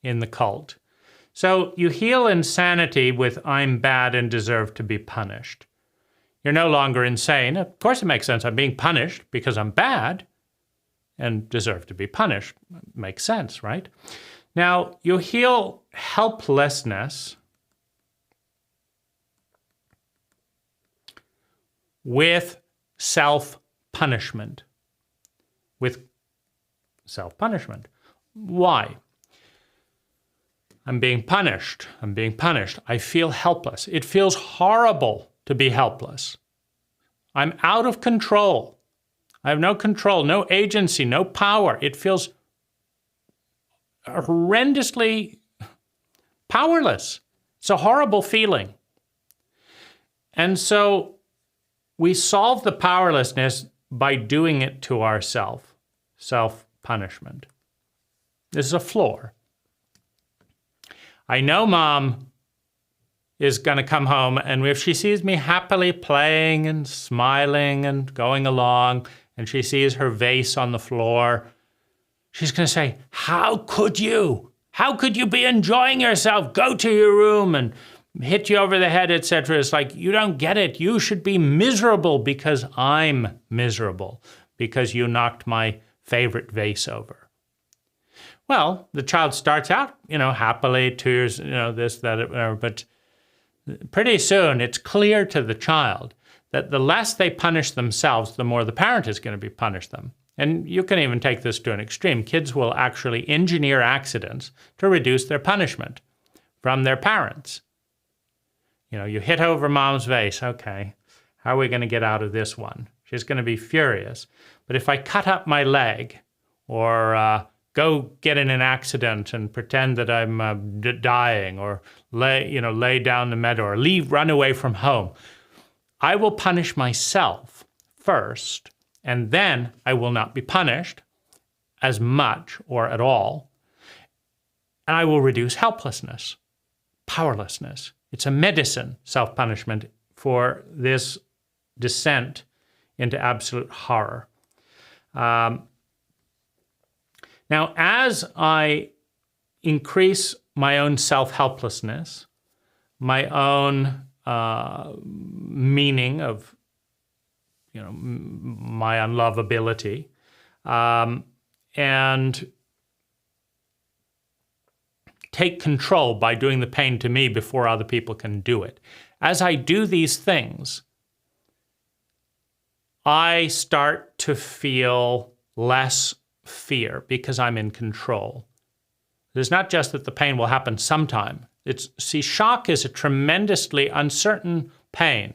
in the cult. So you heal insanity with I'm bad and deserve to be punished. You're no longer insane. Of course it makes sense. I'm being punished because I'm bad and deserve to be punished. Makes sense, right? Now, you heal helplessness with self-punishment. With self-punishment. Why? I'm being punished. I'm being punished. I feel helpless. It feels horrible to be helpless. I'm out of control. I have no control, no agency, no power. It feels horrendously powerless. It's a horrible feeling. And so we solve the powerlessness by doing it to ourselves, self-punishment. This is a floor. I know Mom is going to come home, and if she sees me happily playing and smiling and going along, and she sees her vase on the floor, she's going to say, how could you? How could you be enjoying yourself? Go to your room, and hit you over the head, etc. It's like, you don't get it. You should be miserable because I'm miserable, because you knocked my favorite vase over. Well, the child starts out, happily, 2 years, this, that, whatever, but pretty soon it's clear to the child that the less they punish themselves, the more the parent is going to be punish them. And you can even take this to an extreme. Kids will actually engineer accidents to reduce their punishment from their parents. You hit over Mom's vase. Okay, how are we going to get out of this one? She's going to be furious. But if I cut up my leg or go get in an accident and pretend that I'm dying, or lay down the meadow, or run away from home, I will punish myself first, and then I will not be punished as much or at all, and I will reduce helplessness, powerlessness. It's a medicine, self-punishment, for this descent into absolute horror. Now, as I increase my own self-helplessness, my own meaning of, my unlovability, and take control by doing the pain to me before other people can do it. As I do these things, I start to feel less fear because I'm in control. It's not just that the pain will happen sometime. Shock is a tremendously uncertain pain.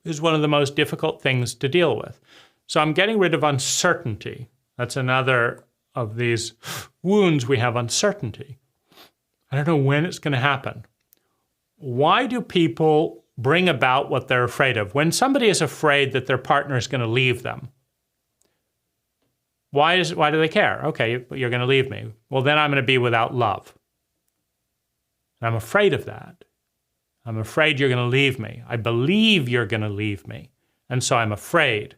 It's one of the most difficult things to deal with. So I'm getting rid of uncertainty. That's another of these wounds we have, uncertainty. I don't know when it's going to happen. Why do people bring about what they're afraid of? When somebody is afraid that their partner is going to leave them, why do they care? Okay, you're going to leave me. Well, then I'm going to be without love. And I'm afraid of that. I'm afraid you're going to leave me. I believe you're going to leave me. And so I'm afraid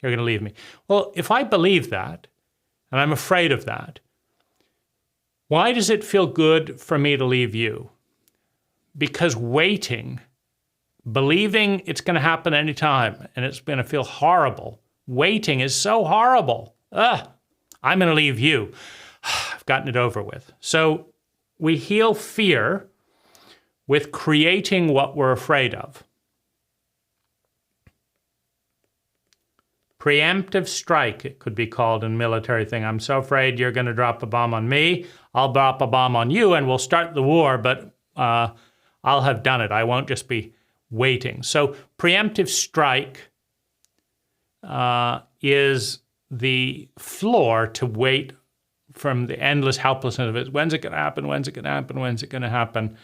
you're going to leave me. Well, if I believe that, and I'm afraid of that, why does it feel good for me to leave you? Because waiting, believing it's going to happen anytime, and it's going to feel horrible. Waiting is so horrible. I'm going to leave you. I've gotten it over with. So we heal fear with creating what we're afraid of. Preemptive strike, it could be called in military thing. I'm so afraid you're going to drop a bomb on me. I'll drop a bomb on you and we'll start the war, but I'll have done it. I won't just be waiting. So preemptive strike is the floor to wait from the endless helplessness of it. When's it going to happen? When's it going to happen? When's it going to happen?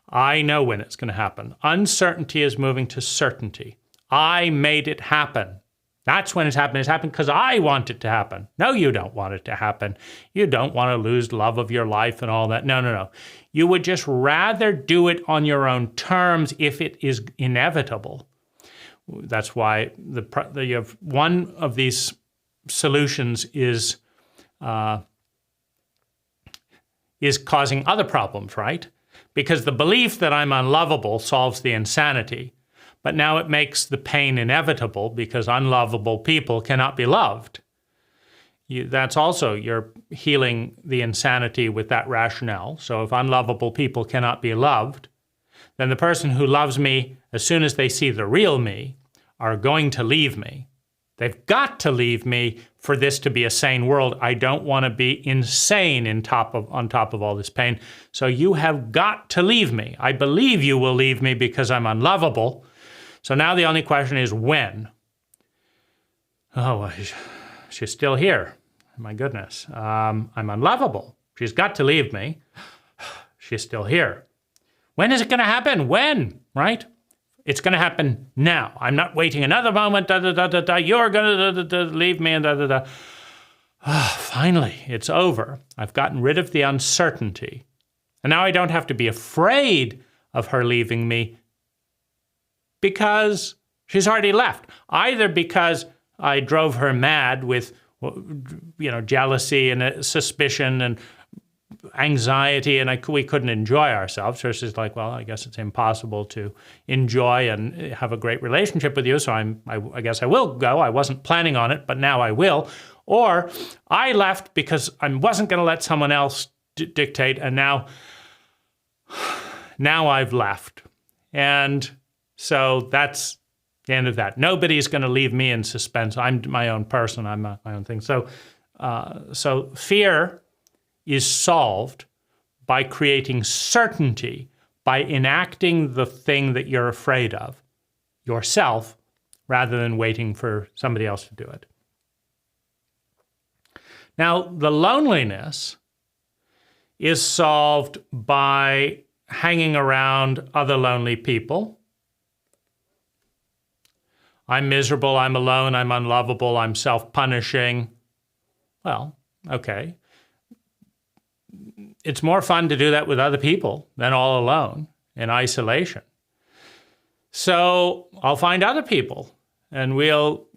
I know when it's going to happen. Uncertainty is moving to certainty. I made it happen. That's when it's happened. It's happened because I want it to happen. No, you don't want it to happen. You don't want to lose love of your life and all that. No. You would just rather do it on your own terms if it is inevitable. That's why you have one of these solutions is causing other problems, right? Because the belief that I'm unlovable solves the insanity. But now it makes the pain inevitable because unlovable people cannot be loved. That's also, you're healing the insanity with that rationale. So if unlovable people cannot be loved, then the person who loves me, as soon as they see the real me, are going to leave me. They've got to leave me for this to be a sane world. I don't want to be insane on top of all this pain. So you have got to leave me. I believe you will leave me because I'm unlovable. So now the only question is when. Oh, well, she's still here. My goodness. I'm unlovable. She's got to leave me. She's still here. When is it going to happen? When? Right? It's going to happen now. I'm not waiting another moment. You're going to leave me. And finally, it's over. I've gotten rid of the uncertainty. And now I don't have to be afraid of her leaving me because she's already left. Either because I drove her mad with, jealousy and suspicion and anxiety, and we couldn't enjoy ourselves. So she's like, well, I guess it's impossible to enjoy and have a great relationship with you, so I guess I will go. I wasn't planning on it, but now I will. Or I left because I wasn't going to let someone else dictate, and now I've left. And so that's the end of that. Nobody's going to leave me in suspense. I'm my own person. I'm my own thing. So fear is solved by creating certainty, by enacting the thing that you're afraid of yourself, rather than waiting for somebody else to do it. Now, the loneliness is solved by hanging around other lonely people. I'm miserable, I'm alone, I'm unlovable, I'm self-punishing. Well, okay. It's more fun to do that with other people than all alone in isolation. So I'll find other people and we'll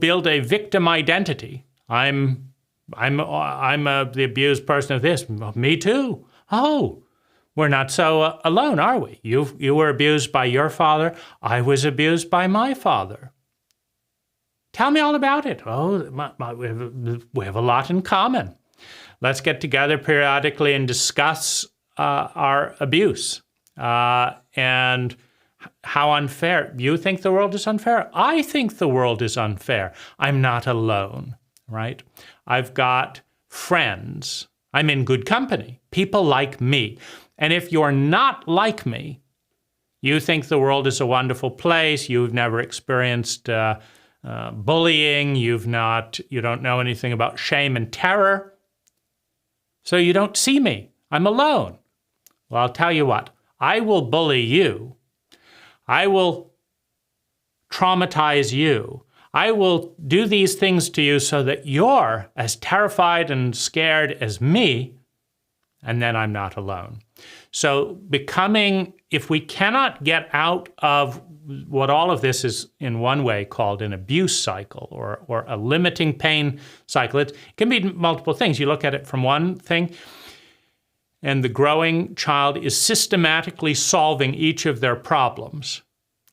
build a victim identity. I'm the abused person of this. Me too. Oh, We're not so alone, are we? You were abused by your father. I was abused by my father. Tell me all about it. Oh, we have a lot in common. Let's get together periodically and discuss our abuse and how unfair. You think the world is unfair? I think the world is unfair. I'm not alone, right? I've got friends. I'm in good company. People like me. And if you're not like me, you think the world is a wonderful place, you've never experienced bullying, you don't know anything about shame and terror, so you don't see me. I'm alone. Well, I'll tell you what, I will bully you. I will traumatize you. I will do these things to you so that you're as terrified and scared as me, and then I'm not alone. So if we cannot get out of what all of this is in one way called an abuse cycle or a limiting pain cycle, it can be multiple things. You look at it from one thing, and the growing child is systematically solving each of their problems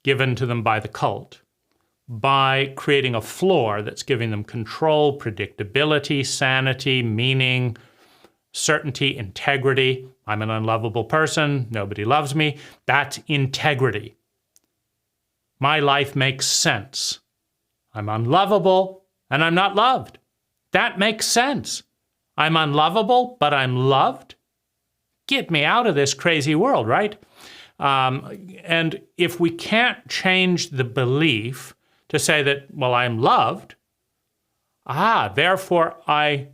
given to them by the cult by creating a floor that's giving them control, predictability, sanity, meaning, certainty, integrity. I'm an unlovable person. Nobody loves me. That's integrity. My life makes sense. I'm unlovable and I'm not loved. That makes sense. I'm unlovable, but I'm loved. Get me out of this crazy world, right? And if we can't change the belief to say that, well, I'm loved, therefore I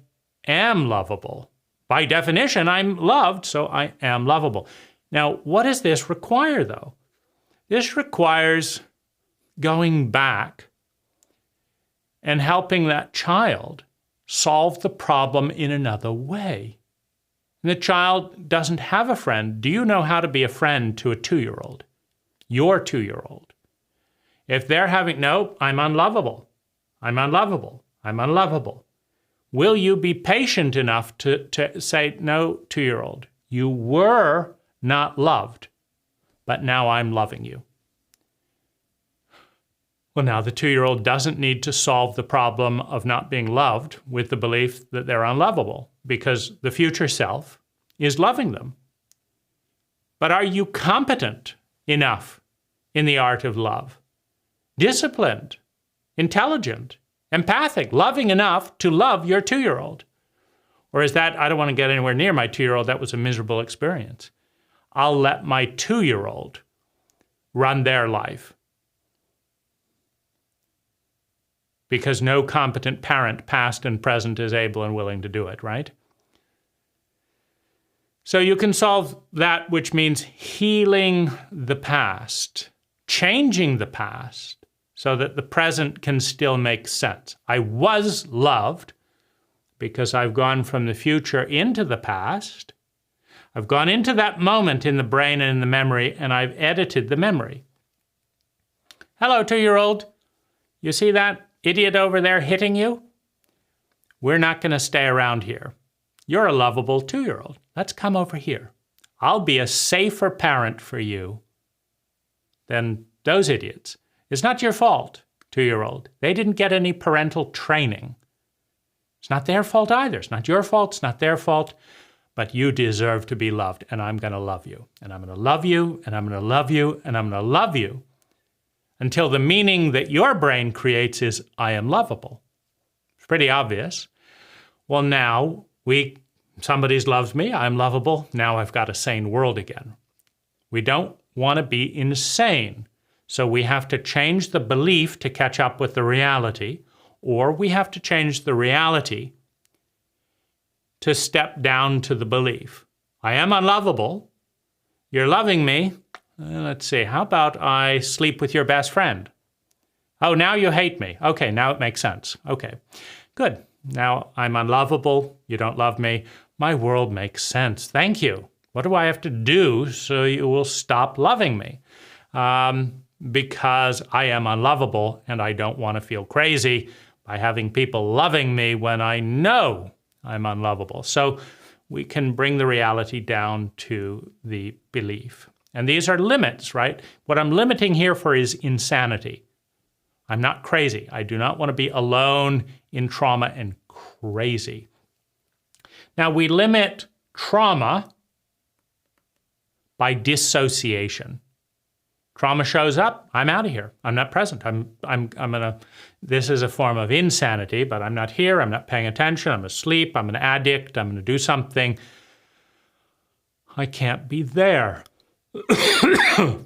am lovable. By definition, I'm loved, so I am lovable. Now, what does this require, though? This requires going back and helping that child solve the problem in another way. And the child doesn't have a friend. Do you know how to be a friend to a 2-year-old? Your 2-year-old. If they're no, I'm unlovable. I'm unlovable. I'm unlovable. Will you be patient enough to say, no, 2-year-old, you were not loved, but now I'm loving you? Well, now the 2-year-old doesn't need to solve the problem of not being loved with the belief that they're unlovable, because the future self is loving them. But are you competent enough in the art of love? Disciplined, intelligent, empathic, loving enough to love your 2-year-old? Or is that, I don't want to get anywhere near my 2-year-old, that was a miserable experience. I'll let my 2-year-old run their life. Because no competent parent, past and present, is able and willing to do it, right? So you can solve that, which means healing the past, changing the past, so that the present can still make sense. I was loved because I've gone from the future into the past. I've gone into that moment in the brain and in the memory, and I've edited the memory. Hello, 2-year-old. You see that idiot over there hitting you? We're not going to stay around here. You're a lovable 2-year-old. Let's come over here. I'll be a safer parent for you than those idiots. It's not your fault, 2-year-old. They didn't get any parental training. It's not their fault either. It's not your fault. It's not their fault. But you deserve to be loved, and I'm going to love you. And I'm going to love you, and I'm going to love you, and I'm going to love you until the meaning that your brain creates is, I am lovable. It's pretty obvious. Well, now somebody's loves me, I'm lovable, now I've got a sane world again. We don't want to be insane. So we have to change the belief to catch up with the reality, or we have to change the reality to step down to the belief. I am unlovable. You're loving me. Let's see, how about I sleep with your best friend? Oh, now you hate me. Okay, now it makes sense. Okay, good. Now I'm unlovable. You don't love me. My world makes sense. Thank you. What do I have to do so you will stop loving me? Because I am unlovable and I don't want to feel crazy by having people loving me when I know I'm unlovable. So we can bring the reality down to the belief. And these are limits, right? What I'm limiting here for is insanity. I'm not crazy. I do not want to be alone in trauma and crazy. Now, we limit trauma by dissociation. Trauma shows up, I'm out of here. I'm not present. This is a form of insanity, but I'm not here. I'm not paying attention. I'm asleep. I'm an addict. I'm going to do something. I can't be there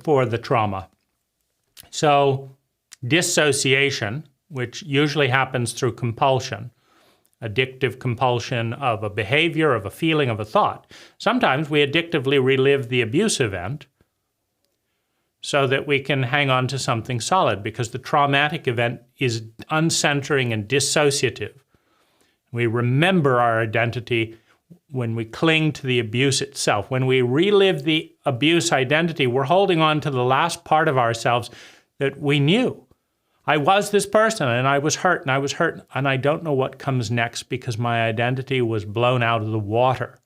for the trauma. So dissociation, which usually happens through compulsion, addictive compulsion of a behavior, of a feeling, of a thought. Sometimes we addictively relive the abuse event so that we can hang on to something solid, because the traumatic event is uncentering and dissociative. We remember our identity when we cling to the abuse itself. When we relive the abuse identity, we're holding on to the last part of ourselves that we knew. I was this person, and I was hurt, and I don't know what comes next because my identity was blown out of the water.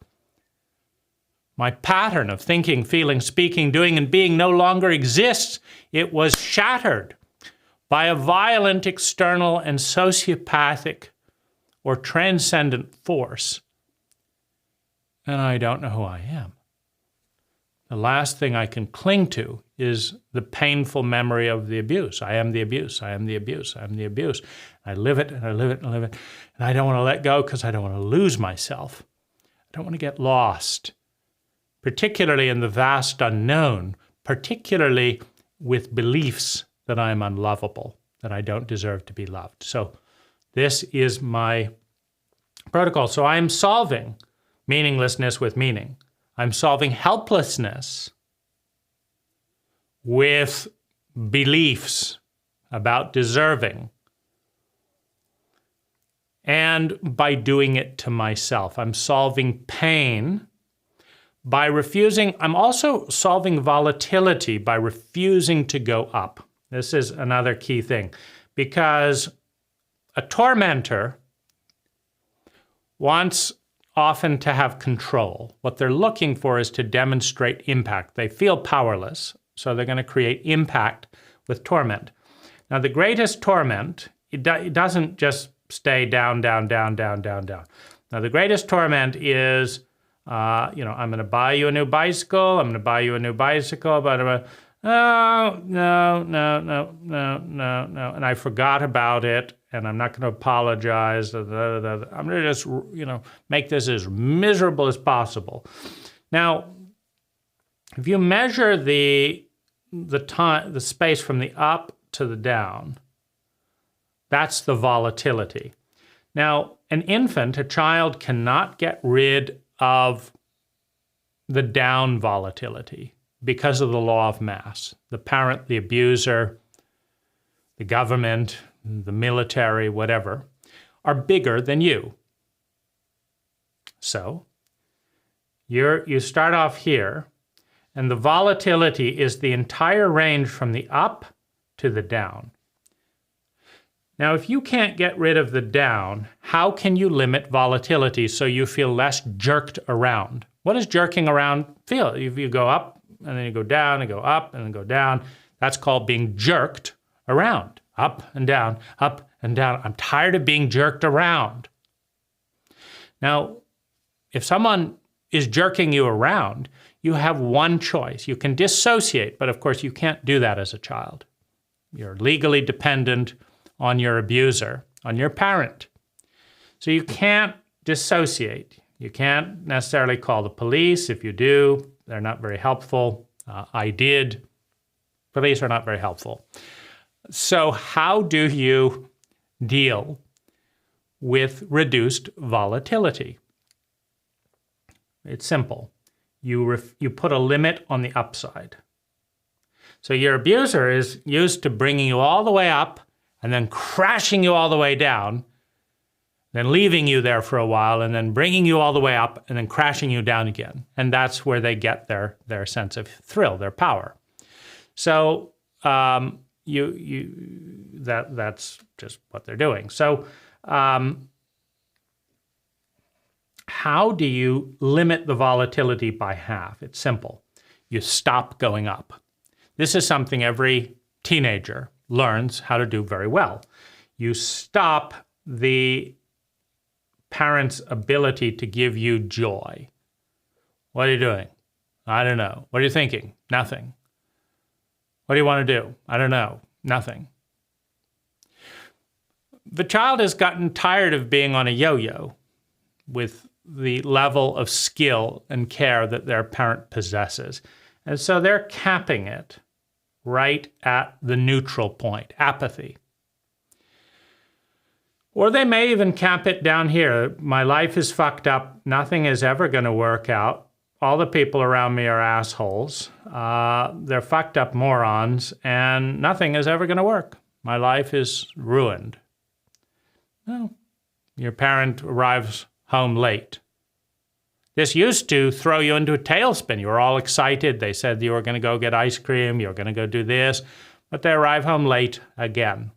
My pattern of thinking, feeling, speaking, doing, and being no longer exists. It was shattered by a violent external and sociopathic or transcendent force. And I don't know who I am. The last thing I can cling to is the painful memory of the abuse. I am the abuse. I am the abuse. I am the abuse. I live it, and I live it, and I live it. And I don't want to let go because I don't want to lose myself. I don't want to get lost, particularly in the vast unknown, particularly with beliefs that I am unlovable, that I don't deserve to be loved. So this is my protocol. So I am solving meaninglessness with meaning. I'm solving helplessness with beliefs about deserving. And by doing it to myself, I'm solving pain by refusing. I'm also solving volatility by refusing to go up. This is another key thing, because a tormentor wants often to have control. What they're looking for is to demonstrate impact. They feel powerless, so they're going to create impact with torment. Now, the greatest torment, it doesn't just stay down, down, down, down, down, down. Now, the greatest torment is, I'm going to buy you a new bicycle. I'm going to buy you a new bicycle, but no, and I forgot about it, and I'm not going to apologize. I'm going to just, make this as miserable as possible. Now, if you measure the space from the up to the down, that's the volatility. Now, an infant, a child, cannot get rid of the down volatility because of the law of mass. The parent, the abuser, the government, the military, whatever, are bigger than you. So you start off here, and the volatility is the entire range from the up to the down. Now, if you can't get rid of the down, how can you limit volatility so you feel less jerked around? What does jerking around feel? If you go up, and then you go down, and go up, and then go down, that's called being jerked around. Up and down, up and down. I'm tired of being jerked around. Now, if someone is jerking you around, you have one choice. You can dissociate, but of course you can't do that as a child. You're legally dependent on your abuser, on your parent. So you can't dissociate. You can't necessarily call the police. If you do, they're not very helpful. I did. Police are not very helpful. So how do you deal with reduced volatility? It's simple. You put a limit on the upside. So your abuser is used to bringing you all the way up and then crashing you all the way down, then leaving you there for a while, and then bringing you all the way up and then crashing you down again. And that's where they get their sense of thrill, their power. So that's just what they're doing. So How do you limit the volatility by half? It's simple. You stop going up. This is something every teenager learns how to do very well. You stop the parent's ability to give you joy. What are you doing? I don't know. What are you thinking? Nothing. What do you want to do? I don't know. Nothing. The child has gotten tired of being on a yo-yo with the level of skill and care that their parent possesses. And so they're capping it right at the neutral point, apathy. Or they may even cap it down here. My life is fucked up. Nothing is ever going to work out. All the people around me are assholes. They're fucked up morons, and nothing is ever going to work. My life is ruined. No. Your parent arrives home late. This used to throw you into a tailspin. You were all excited. They said you were going to go get ice cream. You were going to go do this. But they arrive home late again.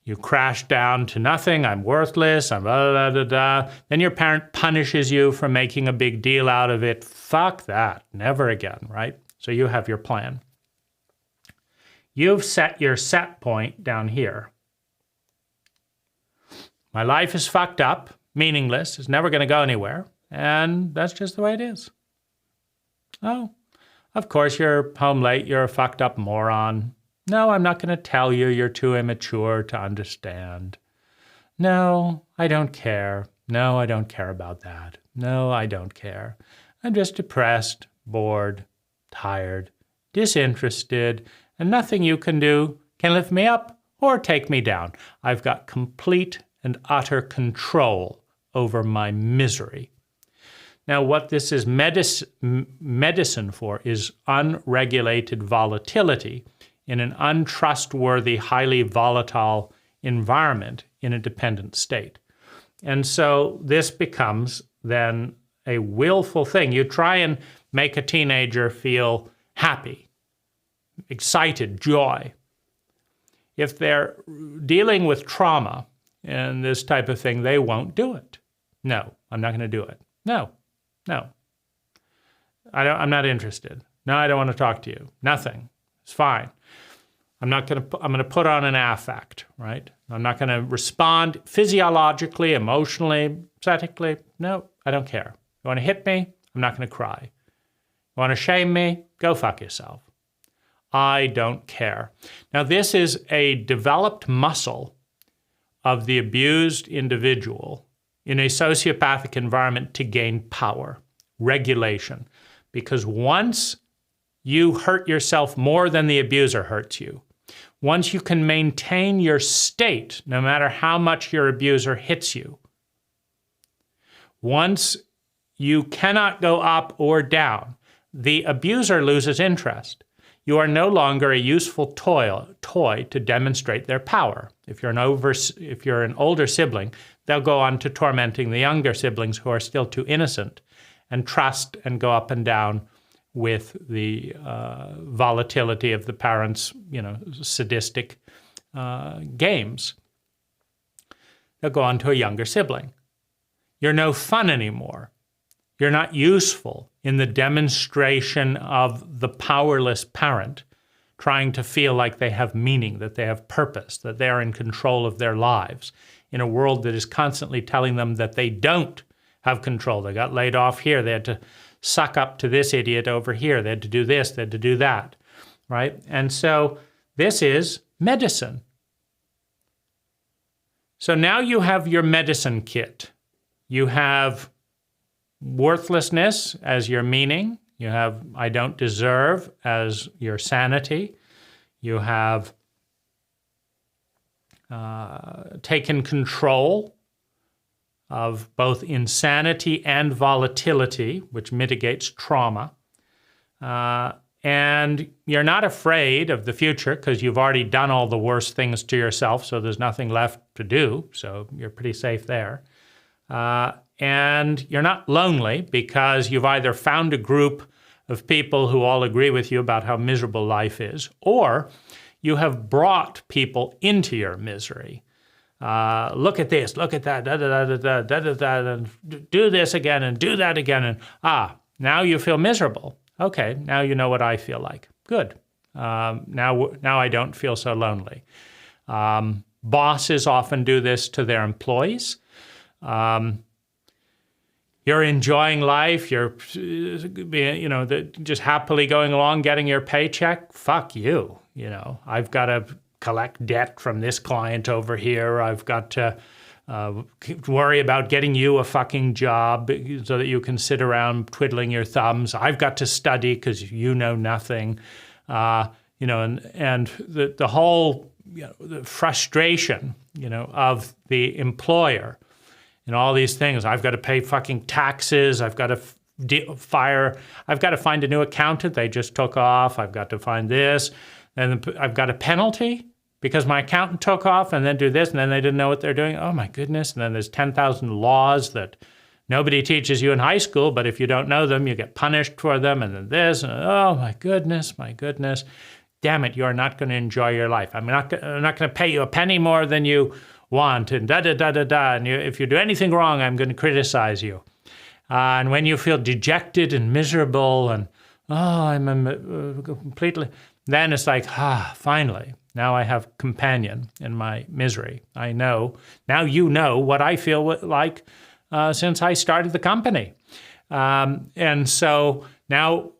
You crash down to nothing. I'm worthless. I'm blah, blah, blah, blah. Then your parent punishes you for making a big deal out of it. Fuck that. Never again, right? So you have your plan. You've set your set point down here. My life is fucked up, meaningless. It's never going to go anywhere. And that's just the way it is. Oh, of course you're home late. You're a fucked up moron. No, I'm not going to tell you. You're too immature to understand. No, I don't care. No, I don't care about that. No, I don't care. I'm just depressed, bored, tired, disinterested, and nothing you can do can lift me up or take me down. I've got complete and utter control over my misery. Now, what this is medicine for is unregulated volatility in an untrustworthy, highly volatile environment in a dependent state. And so this becomes then a willful thing. You try and make a teenager feel happy, excited, joy. If they're dealing with trauma and this type of thing, they won't do it. No, I'm not going to do it. No. I'm not interested. No, I don't want to talk to you. Nothing. It's fine. I'm going to put on an affect, right? I'm not going to respond physiologically, emotionally, psychically. No, I don't care. You want to hit me? I'm not going to cry. You want to shame me? Go fuck yourself. I don't care. Now, this is a developed muscle of the abused individual in a sociopathic environment to gain power, regulation. Because once you hurt yourself more than the abuser hurts you, once you can maintain your state, no matter how much your abuser hits you, once you cannot go up or down, the abuser loses interest. You are no longer a useful toy to demonstrate their power. If you're an older sibling, they'll go on to tormenting the younger siblings who are still too innocent and trust and go up and down with the volatility of the parents' sadistic games. They'll go on to a younger sibling. You're no fun anymore. You're not useful in the demonstration of the powerless parent trying to feel like they have meaning, that they have purpose, that they are in control of their lives in a world that is constantly telling them that they don't have control. They got laid off here. They had to suck up to this idiot over here. They had to do this. They had to do that, right? And so this is medicine. So now you have your medicine kit. You have worthlessness as your meaning. You have I don't deserve as your sanity. You have taken control of both insanity and volatility, which mitigates trauma. And you're not afraid of the future because you've already done all the worst things to yourself, so there's nothing left to do, so you're pretty safe there. And you're not lonely because you've either found a group of people who all agree with you about how miserable life is, or you have brought people into your misery. Look at this, look at that, da da da da da da da, and do this again and do that again, and now you feel miserable. Okay, now you know what I feel like. Good. Now I don't feel so lonely. Bosses often do this to their employees. You're enjoying life. You're, just happily going along, getting your paycheck. Fuck you. I've got to collect debt from this client over here. I've got to worry about getting you a fucking job so that you can sit around twiddling your thumbs. I've got to study because you know nothing. And the whole the frustration, of the employer. And all these things. I've got to pay fucking taxes. I've got to I've got to find a new accountant they just took off. I've got to find this. And I've got a penalty because my accountant took off, and then do this, and then they didn't know what they're doing. Oh my goodness. And then there's 10,000 laws that nobody teaches you in high school, but if you don't know them, you get punished for them. And then this, and oh my goodness. Damn it, you're not going to enjoy your life. I'm not going to pay you a penny more than you want, and da-da-da-da-da, and if you do anything wrong, I'm going to criticize you. And when you feel dejected and miserable and, I'm completely, then it's like, finally, now I have companion in my misery. I know, now you know what I feel like since I started the company. And so now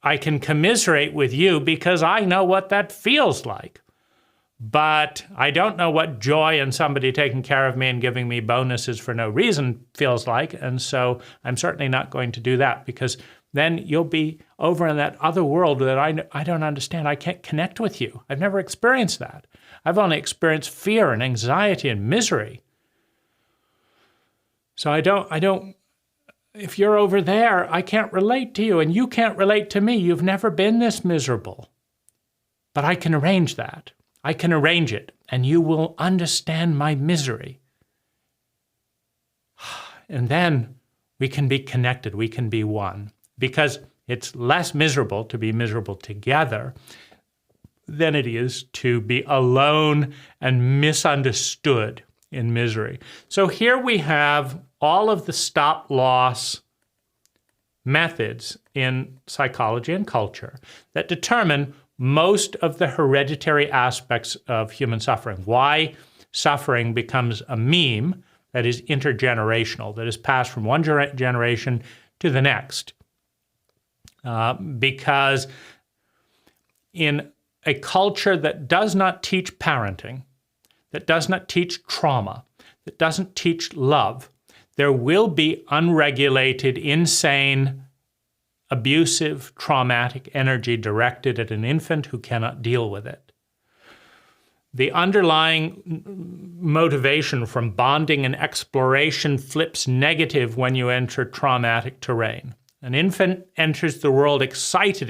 I can commiserate with you because I know what that feels like. But I don't know what joy in somebody taking care of me and giving me bonuses for no reason feels like. And so I'm certainly not going to do that, because then you'll be over in that other world that I don't understand. I can't connect with you. I've never experienced that. I've only experienced fear and anxiety and misery. So I don't, if you're over there, I can't relate to you and you can't relate to me. You've never been this miserable. But I can arrange that. I can arrange it, and you will understand my misery. And then we can be connected, we can be one, because it's less miserable to be miserable together than it is to be alone and misunderstood in misery. So here we have all of the stop-loss methods in psychology and culture that determine most of the hereditary aspects of human suffering. Why suffering becomes a meme that is intergenerational, that is passed from one generation to the next. Because in a culture that does not teach parenting, that does not teach trauma, that doesn't teach love, there will be unregulated, insane, abusive, traumatic energy directed at an infant who cannot deal with it. The underlying motivation from bonding and exploration flips negative when you enter traumatic terrain. An infant enters the world excited,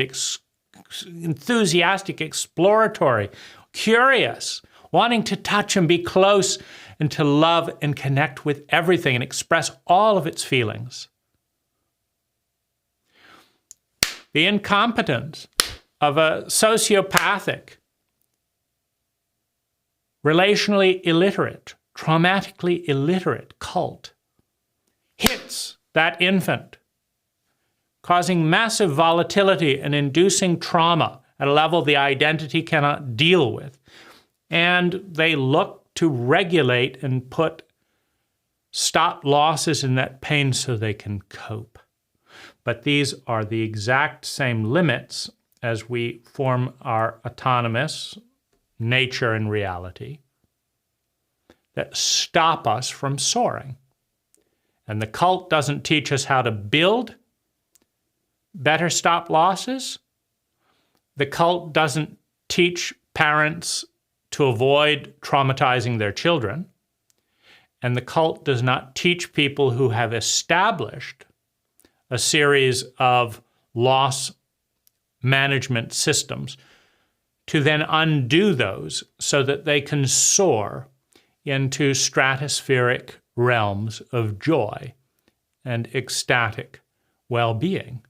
enthusiastic, exploratory, curious, wanting to touch and be close and to love and connect with everything and express all of its feelings. The incompetence of a sociopathic, relationally illiterate, traumatically illiterate cult hits that infant, causing massive volatility and inducing trauma at a level the identity cannot deal with. And they look to regulate and put stop losses in that pain so they can cope. But these are the exact same limits as we form our autonomous nature and reality that stop us from soaring. And the cult doesn't teach us how to build better stop losses. The cult doesn't teach parents to avoid traumatizing their children. And the cult does not teach people who have established a series of loss management systems to then undo those so that they can soar into stratospheric realms of joy and ecstatic well-being.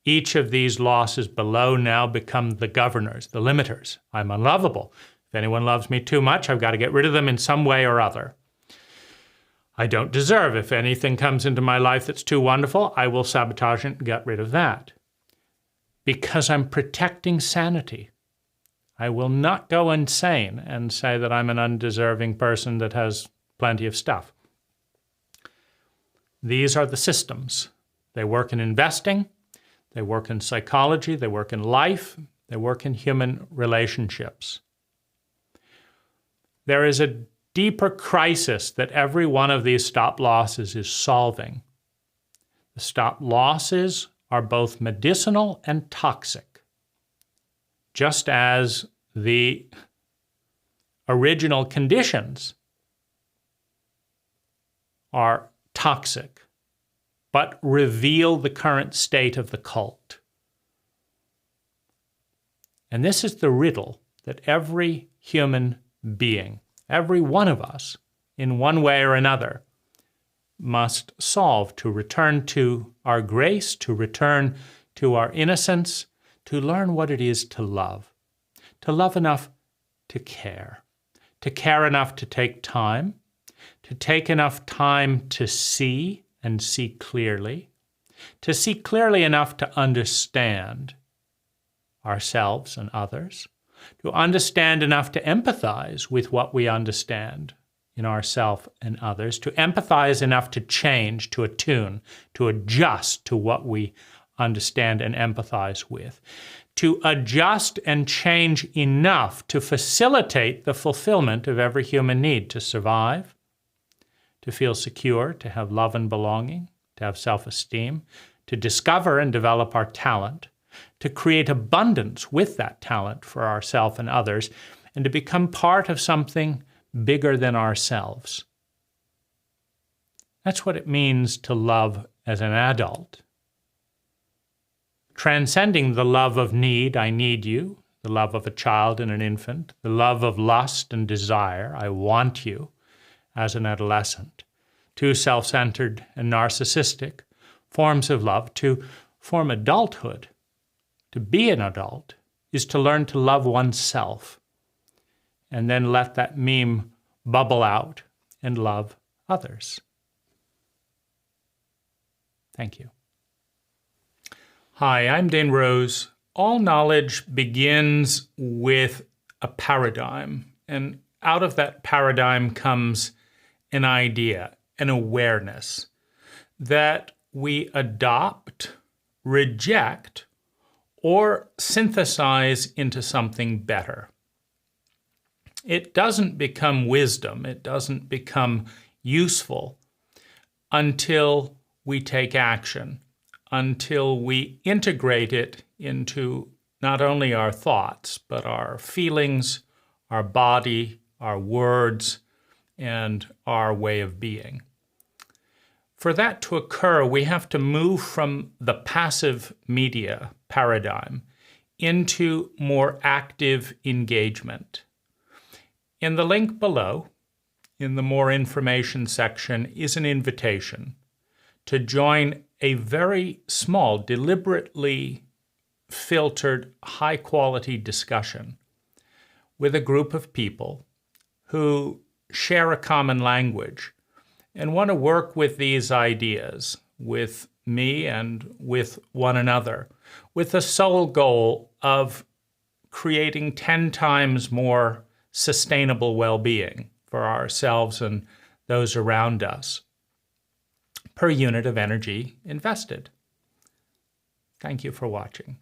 Each of these losses below now become the governors, the limiters. I'm unlovable. If anyone loves me too much, I've got to get rid of them in some way or other. I don't deserve. If anything comes into my life that's too wonderful, I will sabotage it and get rid of that. Because I'm protecting sanity. I will not go insane and say that I'm an undeserving person that has plenty of stuff. These are the systems. They work in investing, they work in psychology, they work in life, they work in human relationships. There is a deeper crisis that every one of these stop losses is solving. The stop losses are both medicinal and toxic, just as the original conditions are toxic, but reveal the current state of the cult. And this is the riddle that every human being, every one of us, in one way or another, must solve to return to our grace, to return to our innocence, to learn what it is to love enough to care enough to take time, to take enough time to see and see clearly, to see clearly enough to understand ourselves and others, to understand enough to empathize with what we understand in ourselves and others, to empathize enough to change, to attune, to adjust to what we understand and empathize with, to adjust and change enough to facilitate the fulfillment of every human need to survive, to feel secure, to have love and belonging, to have self-esteem, to discover and develop our talent, to create abundance with that talent for ourselves and others, and to become part of something bigger than ourselves. That's what it means to love as an adult. Transcending the love of need, I need you, the love of a child and an infant, the love of lust and desire, I want you, as an adolescent, two self-centered and narcissistic forms of love. To form adulthood, to be an adult, is to learn to love oneself and then let that meme bubble out and love others. Thank you. Hi, I'm Dane Rose. All knowledge begins with a paradigm, and out of that paradigm comes an idea, an awareness that we adopt, reject, or synthesize into something better. It doesn't become wisdom, it doesn't become useful until we take action, until we integrate it into not only our thoughts, but our feelings, our body, our words, and our way of being. For that to occur, we have to move from the passive media paradigm into more active engagement. In the link below, in the More Information section, is an invitation to join a very small, deliberately filtered, high-quality discussion with a group of people who share a common language and want to work with these ideas, with me and with one another, with the sole goal of creating 10 times more sustainable well-being for ourselves and those around us per unit of energy invested. Thank you for watching.